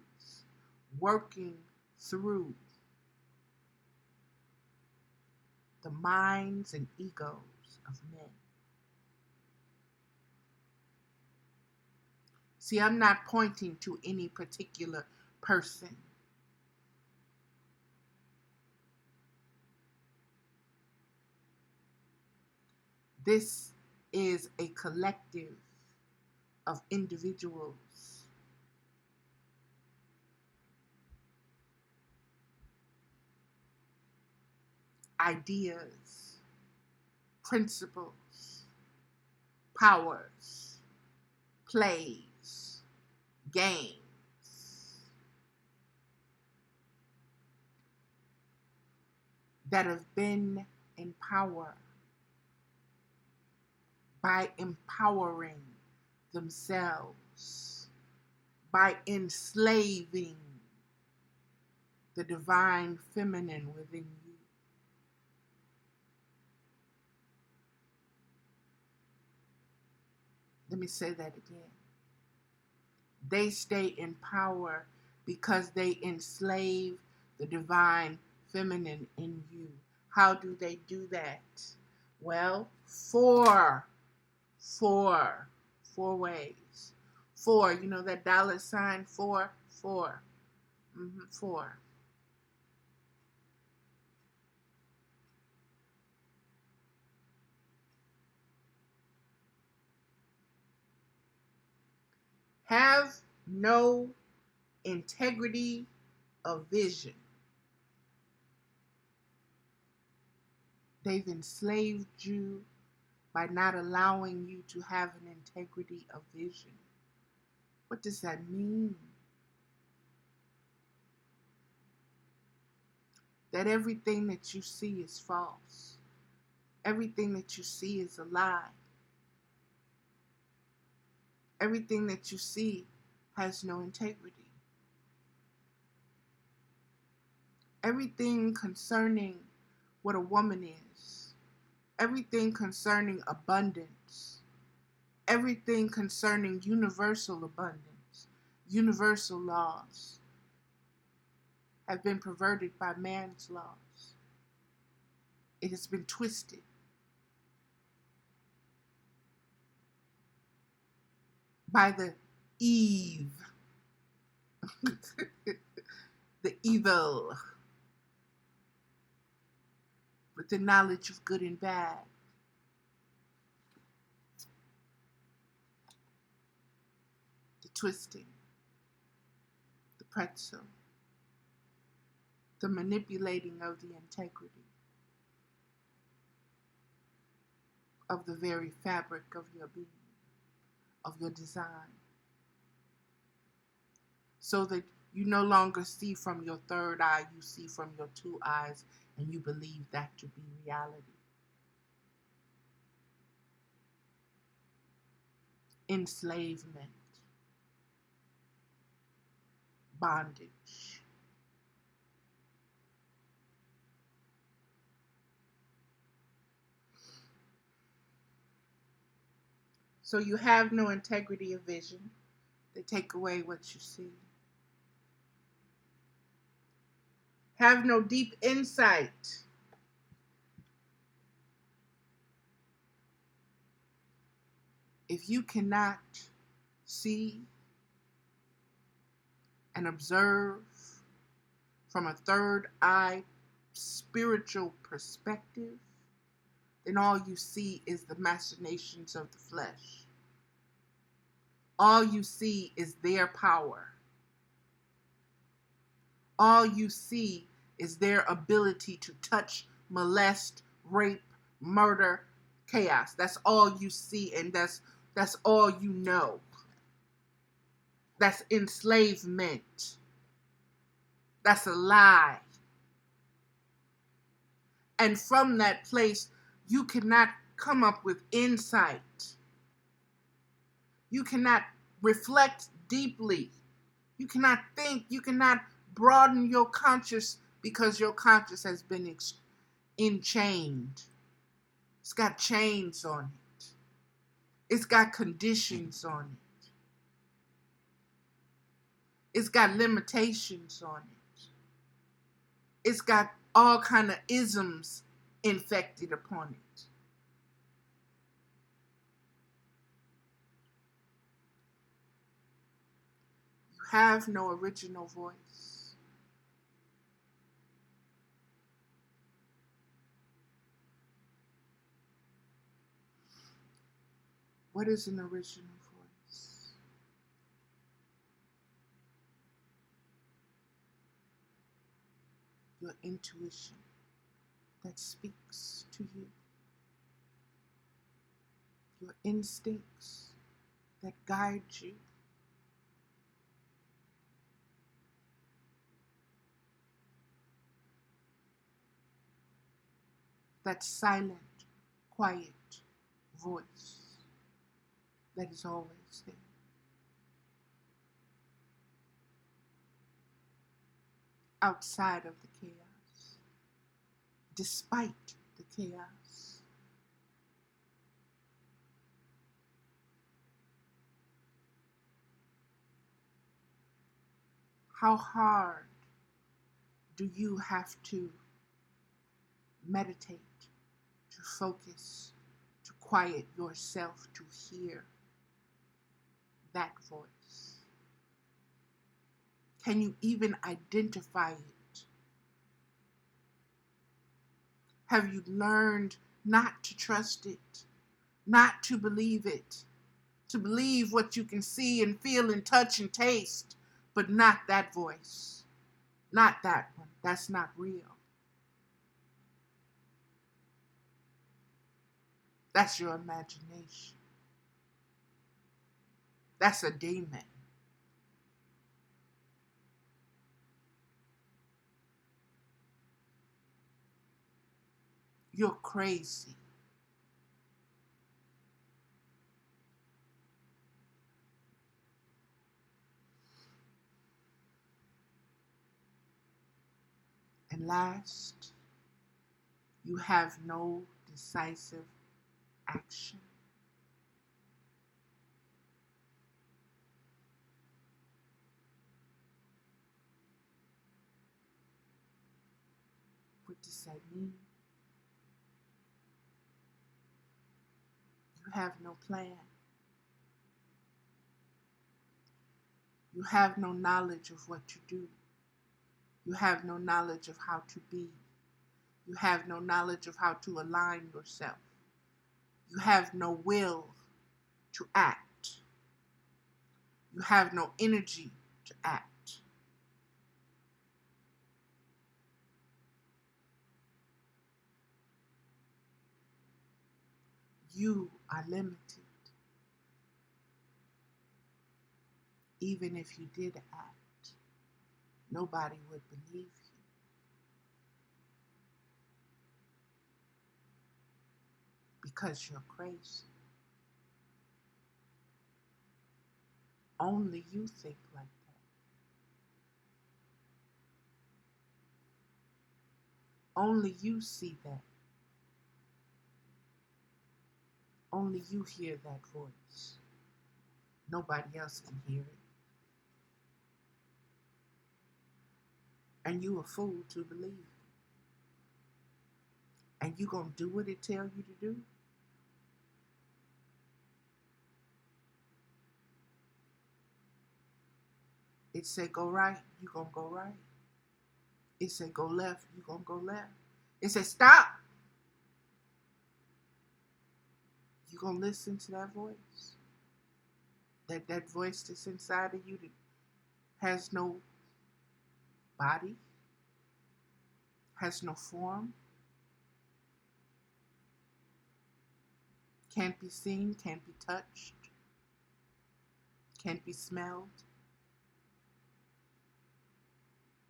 working through the minds and egos of men. See, I'm not pointing to any particular person. This is a collective of individuals ideas, principles, powers, plays, games that have been in power by empowering themselves, by enslaving the divine feminine within you. Let me say that again. They stay in power because they enslave the divine feminine in you. How do they do that? Well, four ways. Four, you know that $sign, four. Four. Have no integrity of vision. They've enslaved you by not allowing you to have an integrity of vision. What does that mean? That everything that you see is false. Everything that you see is a lie. Everything that you see has no integrity. Everything concerning what a woman is, everything concerning abundance, everything concerning universal abundance, universal laws, have been perverted by man's laws. It has been twisted. By the Eve, the evil, with the knowledge of good and bad. The twisting, the pretzel, the manipulating of the integrity of the very fabric of your being, of your design, so that you no longer see from your third eye, you see from your two eyes, and you believe that to be reality. Enslavement, bondage. So you have no integrity of vision. They take away what you see. Have no deep insight. If you cannot see and observe from a third eye spiritual perspective, then all you see is the machinations of the flesh. All you see is their power. All you see is their ability to touch, molest, rape, murder, chaos. That's all you see, and that's all you know. That's enslavement. That's a lie. And from that place, you cannot come up with insight. You cannot reflect deeply. You cannot think. You cannot broaden your conscious because your conscious has been enchained. It's got chains on it. It's got conditions on it. It's got limitations on it. It's got all kind of isms infected upon it. You have no original voice. What is an original voice? Your intuition. that speaks to you, your instincts that guide you. That silent, quiet voice that is always there. Outside of the chaos, despite the chaos. How hard do you have to meditate, to focus, to quiet yourself, to hear that voice? Can you even identify it? Have you learned not to trust it, not to believe it, to believe what you can see and feel and touch and taste, but not that voice, not that one? That's not real. That's your imagination. That's a demon. You're crazy. And last, you have no decisive action. What does that mean? You have no plan. You have no knowledge of what to do. You have no knowledge of how to be. You have no knowledge of how to align yourself. You have no will to act. You have no energy to act. You are limited. Even if you did act, nobody would believe you. Because you're crazy. Only you think like that. Only you see that. Only you hear that voice. Nobody else can hear it. And you a fool to believe it. And you gonna do what it tell you to do? It say go right, you gonna go right. It say go left, you gonna go left. It say stop. You gonna listen to that voice? That voice that's inside of you that has no body, has no form, can't be seen, can't be touched, can't be smelled.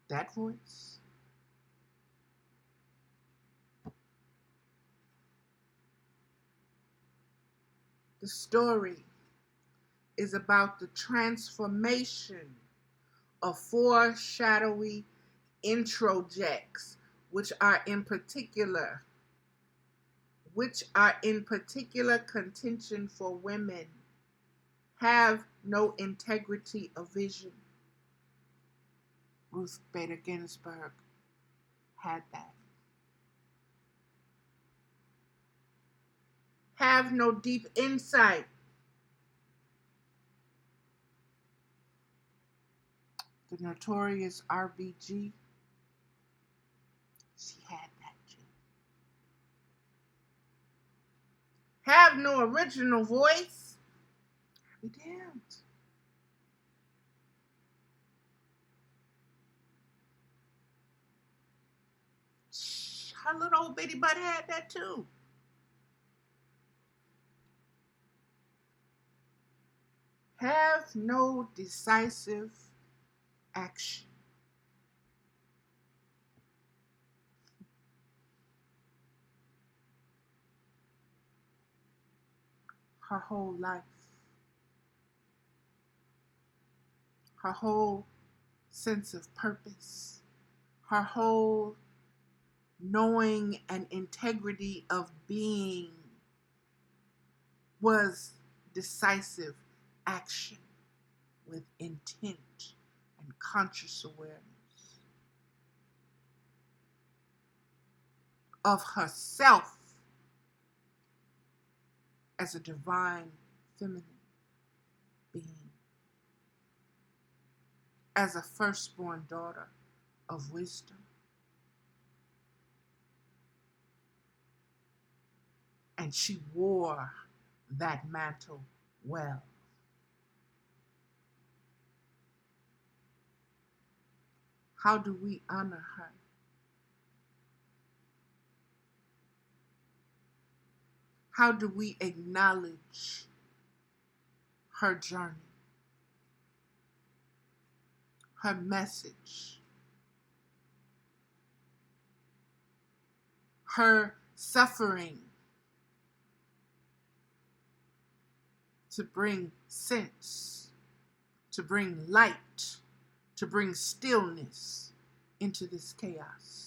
That voice. The story is about the transformation of four shadowy introjects, which are in particular contention for women, have no integrity of vision. Ruth Bader Ginsburg had that. Have no deep insight. The notorious RBG, she had that too. Have no original voice. Be damned. Her little old bitty butt had that too. Have no decisive action. Her whole life, her whole sense of purpose, her whole knowing and integrity of being was decisive action with intent and conscious awareness of herself as a divine feminine being, as a firstborn daughter of wisdom. And she wore that mantle well. How do we honor her? How do we acknowledge her journey, her message, her suffering to bring sense, to bring light, to bring stillness into this chaos?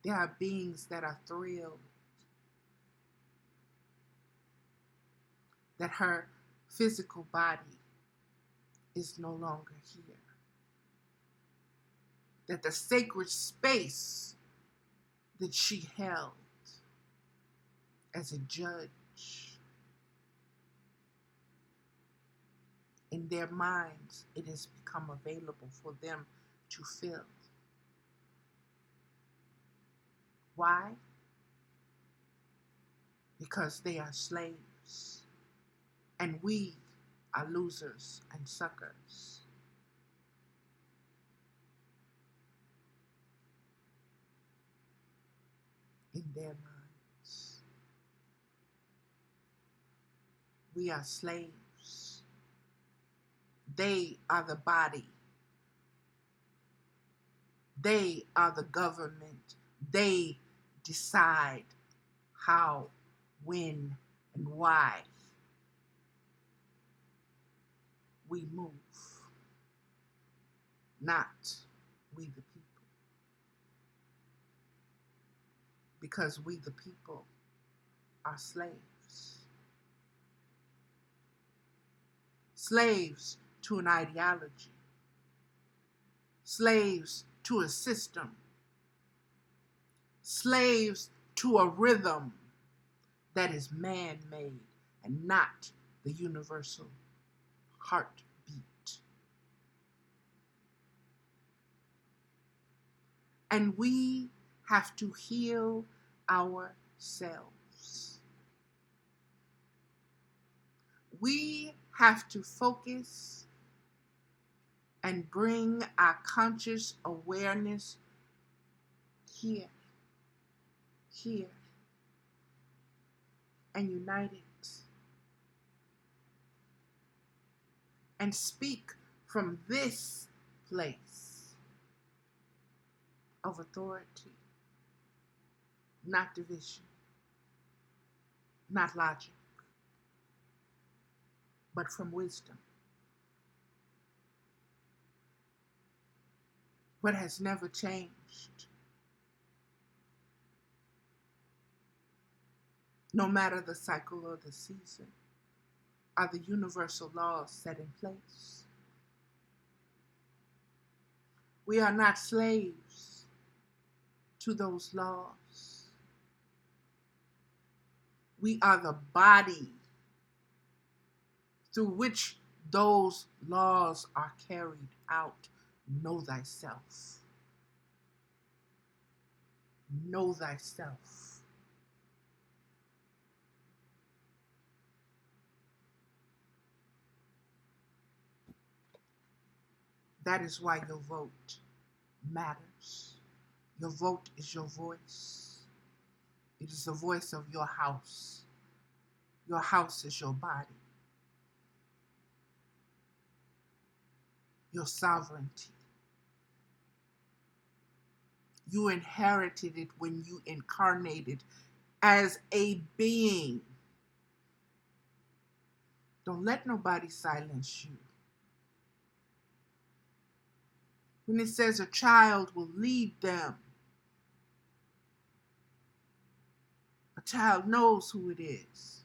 There are beings that are thrilled that her physical body is no longer here, that the sacred space that she held as a judge, in their minds, it has become available for them to fill. Why? Because they are slaves, and we are losers and suckers. In their minds, we are slaves. They are the body. They are the government. They decide how, when, and why we move, not we the people. Because we the people are slaves. Slaves to an ideology. Slaves to a system. Slaves to a rhythm that is man-made and not the universal heartbeat. And we have to heal ourselves. We have to focus and bring our conscious awareness here, and unite it. And speak from this place of authority, not division, not logic, but from wisdom. What has never changed, no matter the cycle or the season, are the universal laws set in place. We are not slaves to those laws. We are the body through which those laws are carried out. Know thyself. Know thyself. That is why your vote matters. Your vote is your voice. It is the voice of your house. Your house is your body, your sovereignty. You inherited it when you incarnated as a being. Don't let nobody silence you. When it says a child will lead them, a child knows who it is.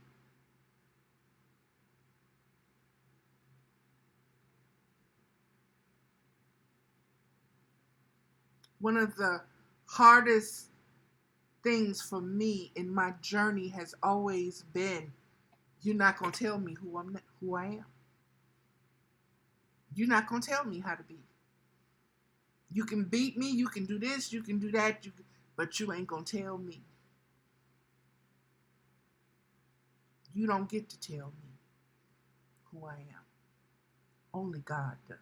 One of the hardest things for me in my journey has always been, you're not going to tell me who I am. You're not going to tell me how to be. You can beat me, you can do this, you can do that, but you ain't going to tell me. You don't get to tell me who I am. Only God does.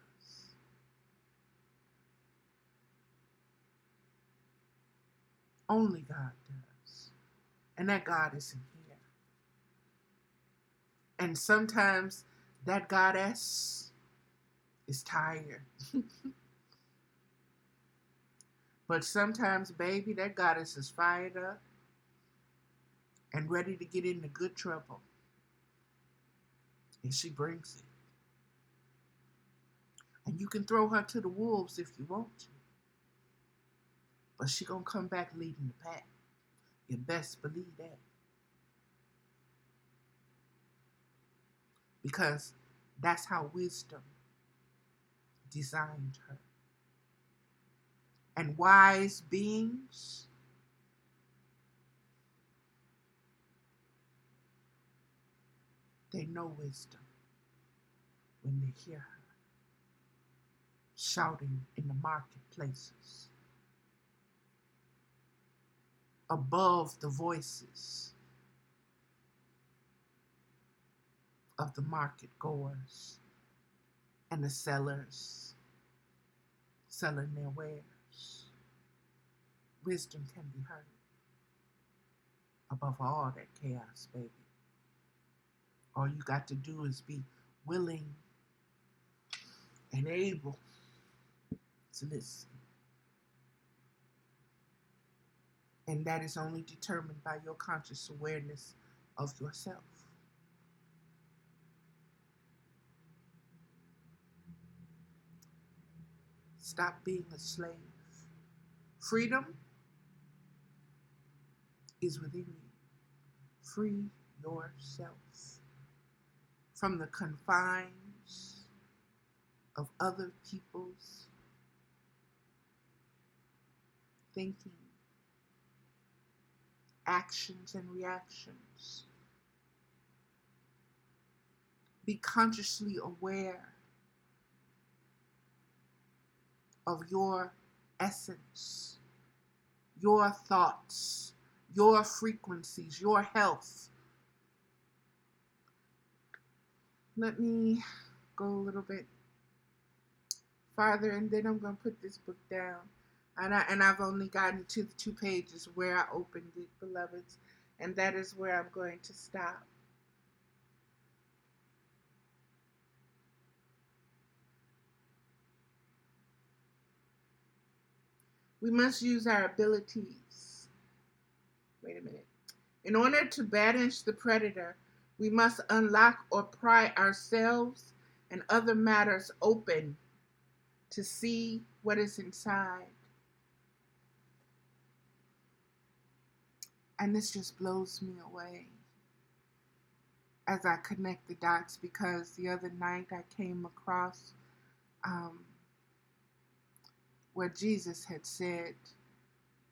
Only God does. And that God is in here. And sometimes that goddess is tired. But sometimes, baby, that goddess is fired up and ready to get into good trouble. And she brings it. And you can throw her to the wolves if you want to. But she gonna come back leading the pack. You best believe that. Because that's how wisdom designed her. And wise beings, they know wisdom when they hear her shouting in the marketplaces, above the voices of the market goers and the sellers selling their wares. Wisdom can be heard above all that chaos, baby. All you got to do is be willing and able to listen. And that is only determined by your conscious awareness of yourself. Stop being a slave. Freedom is within you. Free yourself from the confines of other people's thinking, actions, and reactions. Be consciously aware of your essence, your thoughts, your frequencies, your health. Let me go a little bit farther, and then I'm going to put this book down. And I've only gotten to the 2 pages where I opened it, beloveds, and that is where I'm going to stop. We must use our abilities. Wait a minute. In order to banish the predator, we must unlock or pry ourselves and other matters open to see what is inside. And this just blows me away as I connect the dots, because the other night I came across where Jesus had said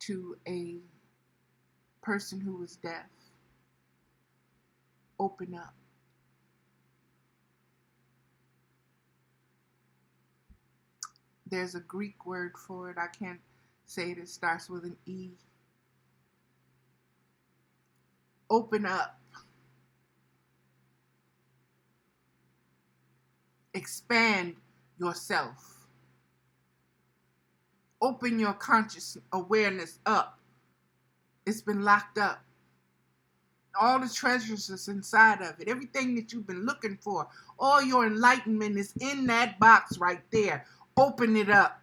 to a person who was deaf, open up. There's a Greek word for it. I can't say it. It starts with an E. Open up. Expand yourself. Open your conscious awareness up. It's been locked up. All the treasures is inside of it. Everything that you've been looking for, all your enlightenment is in that box right there. Open it up.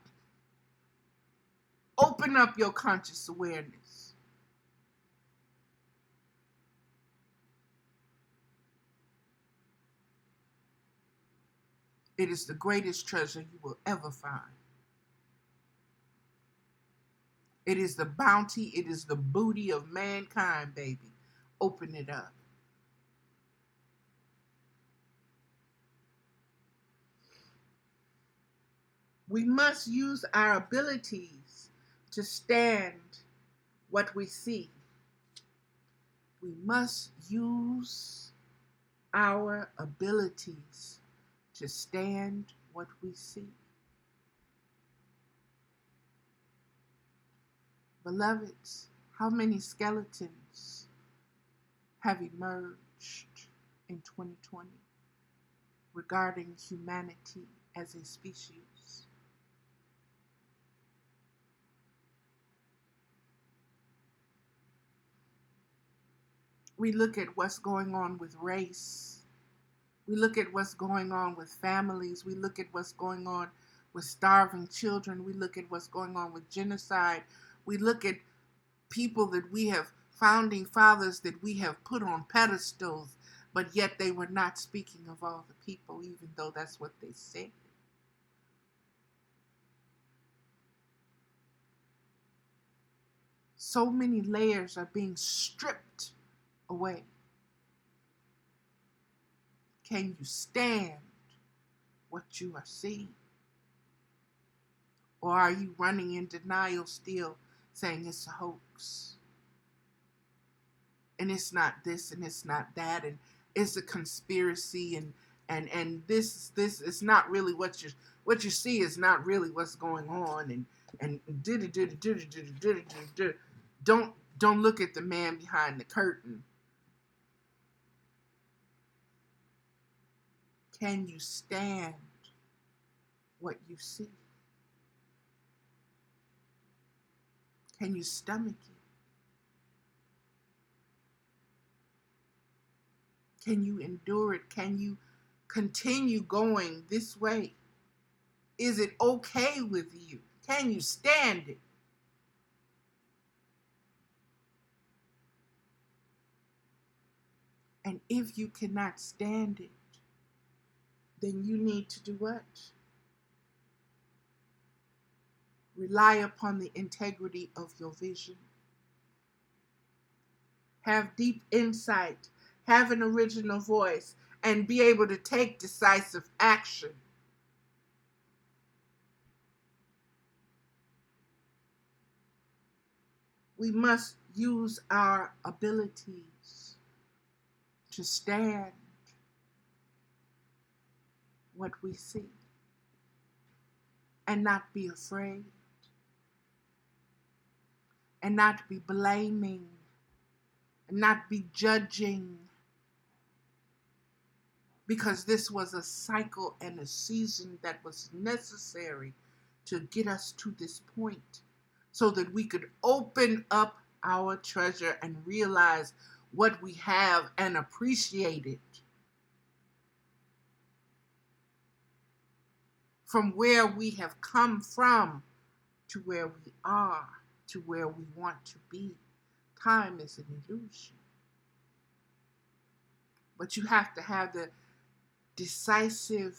Open up your conscious awareness. It is the greatest treasure you will ever find. It is the bounty, it is the booty of mankind, baby. Open it up. We must use our abilities to stand what we see. We must use our abilities to stand what we see. Beloveds, how many skeletons have emerged in 2020 regarding humanity as a species? We look at what's going on with race. We look at what's going on with families. We look at what's going on with starving children. We look at what's going on with genocide. We look at people that we have, founding fathers that we have put on pedestals, but yet they were not speaking of all the people, even though that's what they said. So many layers are being stripped away. Can you stand what you are seeing? Or are you running in denial still, saying it's a hoax? And it's not this and it's not that, and it's a conspiracy, and this is not really what you see is not really what's going on, and don't look at the man behind the curtain. Can you stand what you see? Can you stomach it? Can you endure it? Can you continue going this way? Is it okay with you? Can you stand it? And if you cannot stand it, then you need to do what? Rely upon the integrity of your vision. Have deep insight, have an original voice, and be able to take decisive action. We must use our abilities to stand what we see and not be afraid and not be blaming and not be judging, because this was a cycle and a season that was necessary to get us to this point so that we could open up our treasure and realize what we have and appreciate it. From where we have come from to where we are, to where we want to be. Time is an illusion. But you have to have the decisive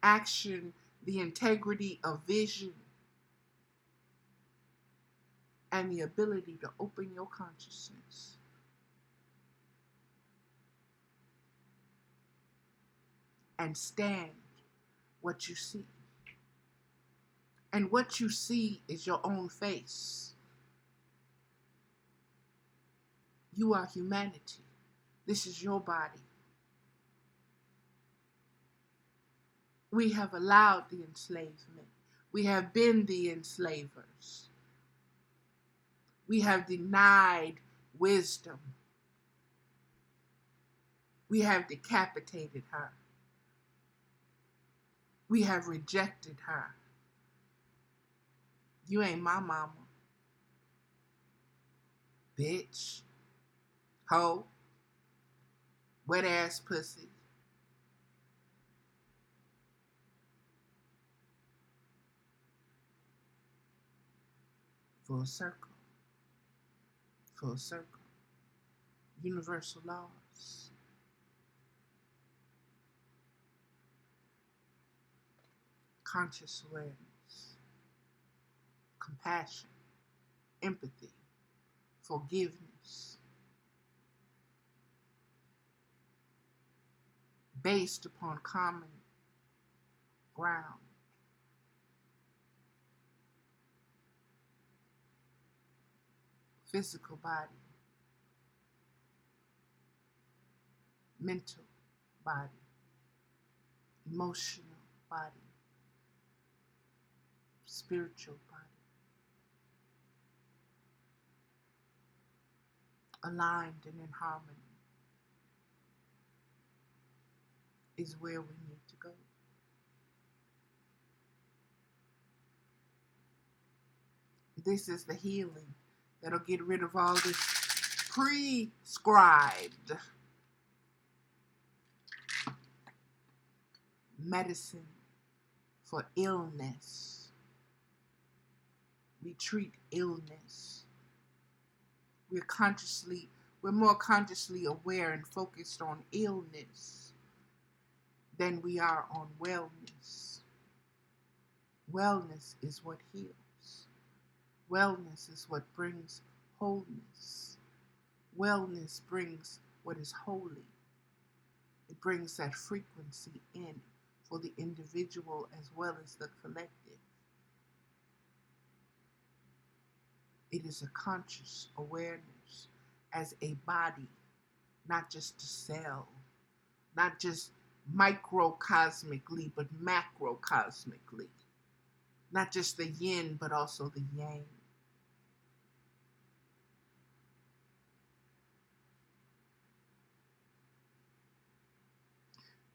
action, the integrity of vision, and the ability to open your consciousness. And stand what you see. And what you see is your own face. You are humanity. This is your body. We have allowed the enslavement. We have been the enslavers. We have denied wisdom. We have decapitated her. We have rejected her. You ain't my mama. Bitch. Hoe. Wet ass pussy. Full circle. Full circle. Universal laws. Conscious awareness. Compassion. Empathy. Forgiveness. Based upon common ground. Physical body. Mental body. Emotional body. Spiritual body. Aligned and in harmony is where we need to go. This is the healing that'll get rid of all this prescribed medicine for illness. We treat illness. We're more consciously aware and focused on illness than we are on wellness. Wellness is what heals. Wellness is what brings wholeness. Wellness brings what is holy. It brings that frequency in for the individual as well as the collective. It is a conscious awareness as a body, not just a cell, not just microcosmically, but macrocosmically. Not just the yin, but also the yang.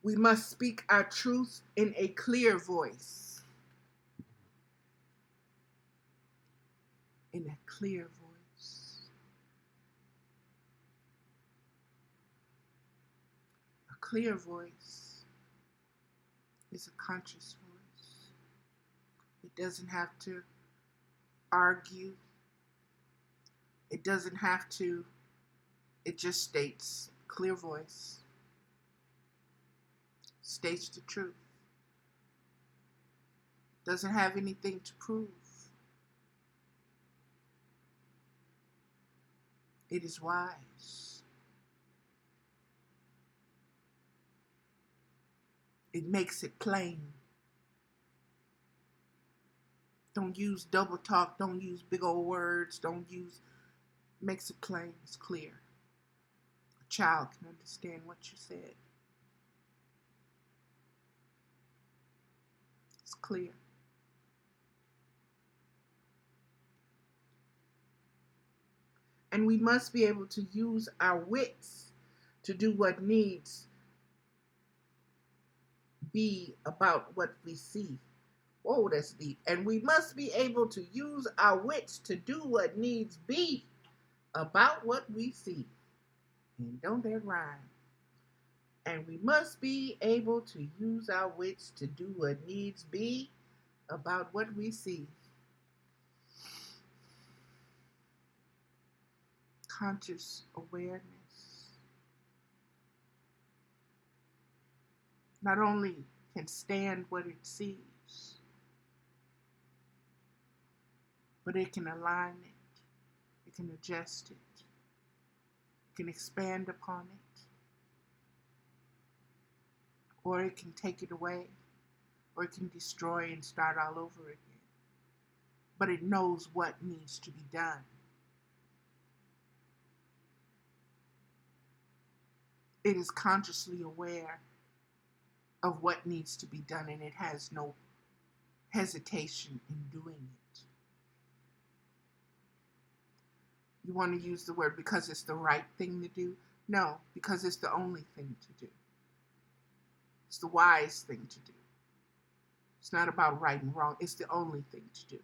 We must speak our truth in a clear voice. In a clear voice. A clear voice is a conscious voice. It doesn't have to argue. It doesn't have to, it just states clear voice. States the truth. Doesn't have anything to prove. It is wise. It makes it plain. Don't use double talk. Don't use big old words. Makes it plain. It's clear. A child can understand what you said. It's clear. And we must be able to use our wits to do what needs be about what we see. Whoa, that's deep. And we must be able to use our wits to do what needs be about what we see. And don't that rhyme? And we must be able to use our wits to do what needs be about what we see. Conscious awareness not only can stand what it sees, but it can align it, it can adjust it, it can expand upon it, or it can take it away, or it can destroy and start all over again. But it knows what needs to be done. It is consciously aware of what needs to be done, and it has no hesitation in doing it. You want to use the word because it's the right thing to do? No, because it's the only thing to do. It's the wise thing to do. It's not about right and wrong. It's the only thing to do.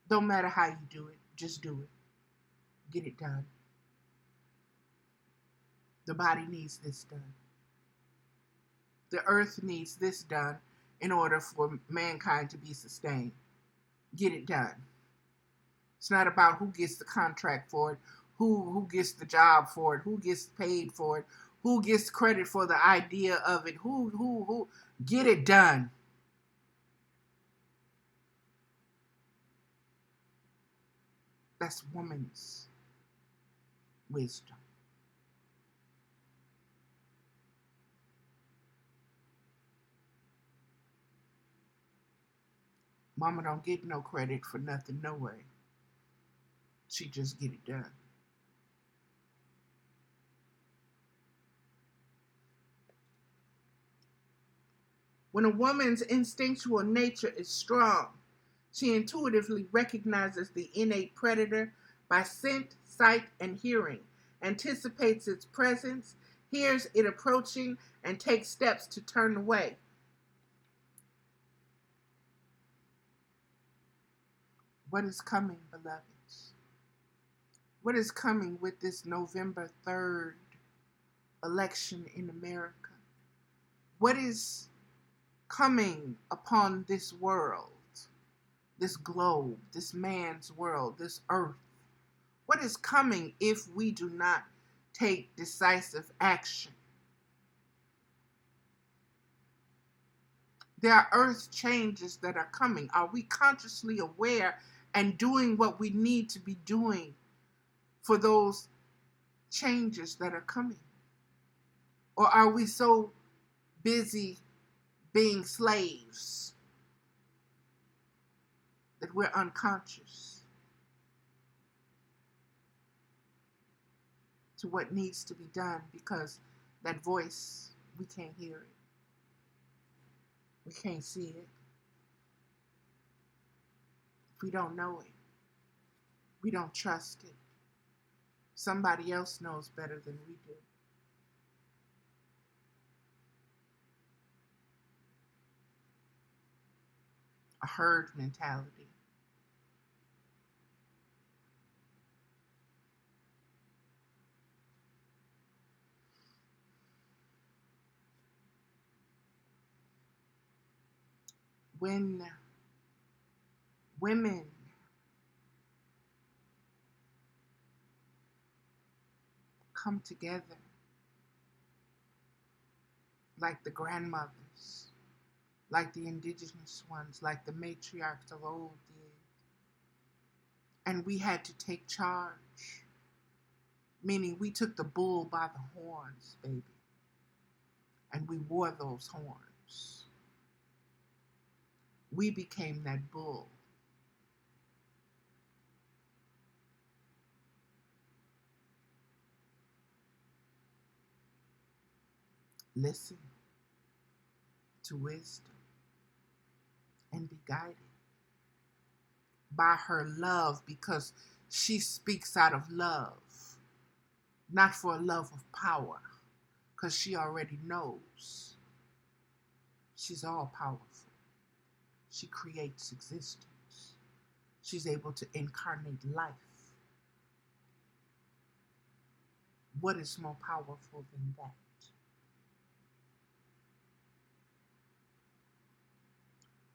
Don't matter how you do it, just do it. Get it done. The body needs this done. The earth needs this done in order for mankind to be sustained. Get it done. It's not about who gets the contract for it, who gets the job for it, who gets paid for it, who gets credit for the idea of it, who. Get it done. That's woman's wisdom. Mama don't get no credit for nothing, no way. She just get it done. When a woman's instinctual nature is strong, she intuitively recognizes the innate predator by scent, sight, and hearing, anticipates its presence, hears it approaching, and takes steps to turn away. What is coming, beloveds? What is coming with this November 3rd election in America? What is coming upon this world, this globe, this man's world, this earth? What is coming if we do not take decisive action? There are earth changes that are coming. Are we consciously aware and doing what we need to be doing for those changes that are coming? Or are we so busy being slaves that we're unconscious to what needs to be done because that voice, we can't hear it. We can't see it. We don't know it. We don't trust it. Somebody else knows better than we do. A herd mentality. When women come together like the grandmothers, like the indigenous ones, like the matriarchs of old did, and we had to take charge, meaning we took the bull by the horns, baby, and we wore those horns. We became that bull. Listen to wisdom and be guided by her love, because she speaks out of love, not for a love of power, because she already knows she's all powerful. She creates existence. She's able to incarnate life. What is more powerful than that?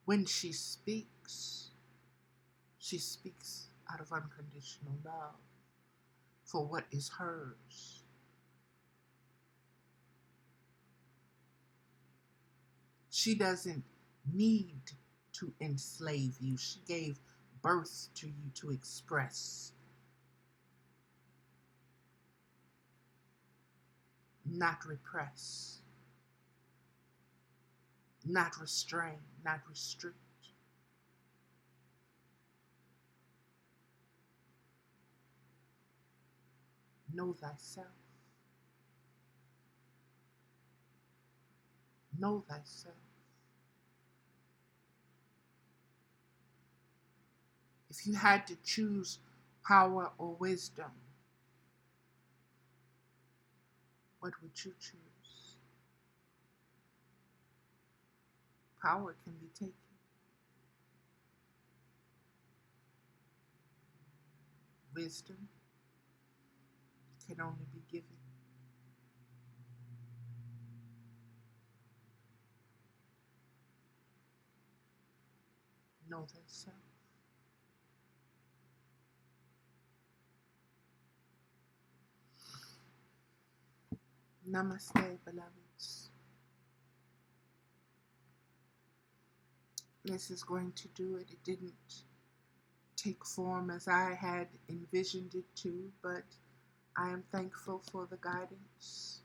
When she speaks out of unconditional love for what is hers. She doesn't need to enslave you. She gave birth to you to express, not repress, not restrain, not restrict. Know thyself. Know thyself. If you had to choose power or wisdom, what would you choose? Power can be taken. Wisdom can only be given. Know thyself. Namaste, beloveds. This is going to do it. It didn't take form as I had envisioned it to, but I am thankful for the guidance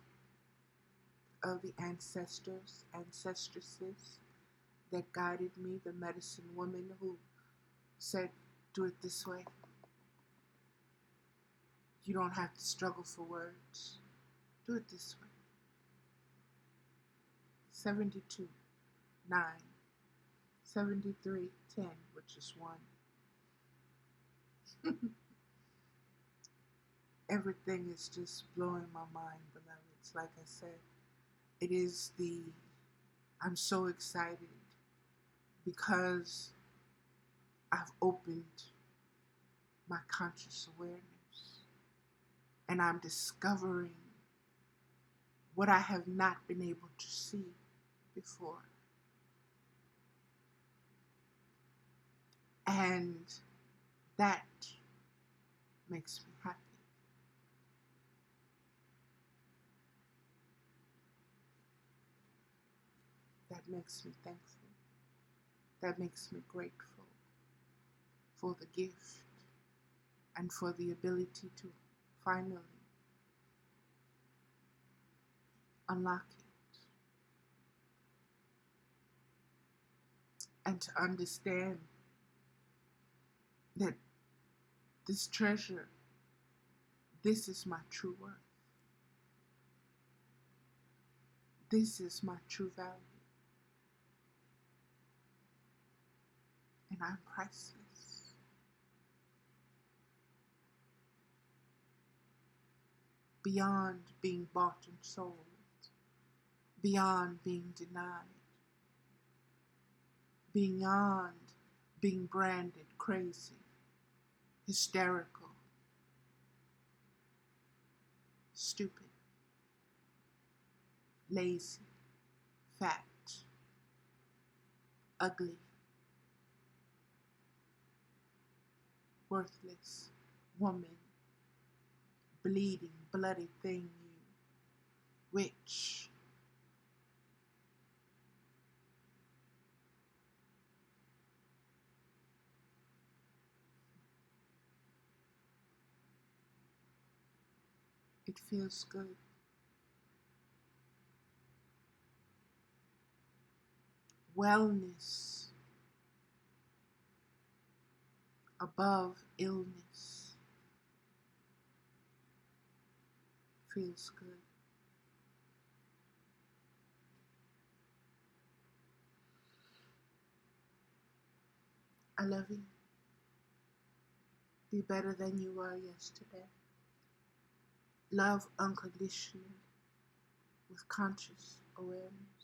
of the ancestors, ancestresses that guided me, the medicine woman who said, do it this way. You don't have to struggle for words. Do it this way. 72, 9, 73, 10, which is 1. Everything is just blowing my mind, beloveds. Like I said, I'm so excited because I've opened my conscious awareness and I'm discovering what I have not been able to see before. And that makes me happy. That makes me thankful. That makes me grateful for the gift and for the ability to finally unlock it and to understand that this treasure, this is my true worth. This is my true value. And I'm priceless. Beyond being bought and sold. Beyond being denied. Beyond being branded crazy, hysterical, stupid, lazy, fat, ugly, worthless, woman, bleeding, bloody thing, you witch. It feels good. Wellness above illness feels good. I love you. Be better than you were yesterday. Love unconditionally with conscious awareness.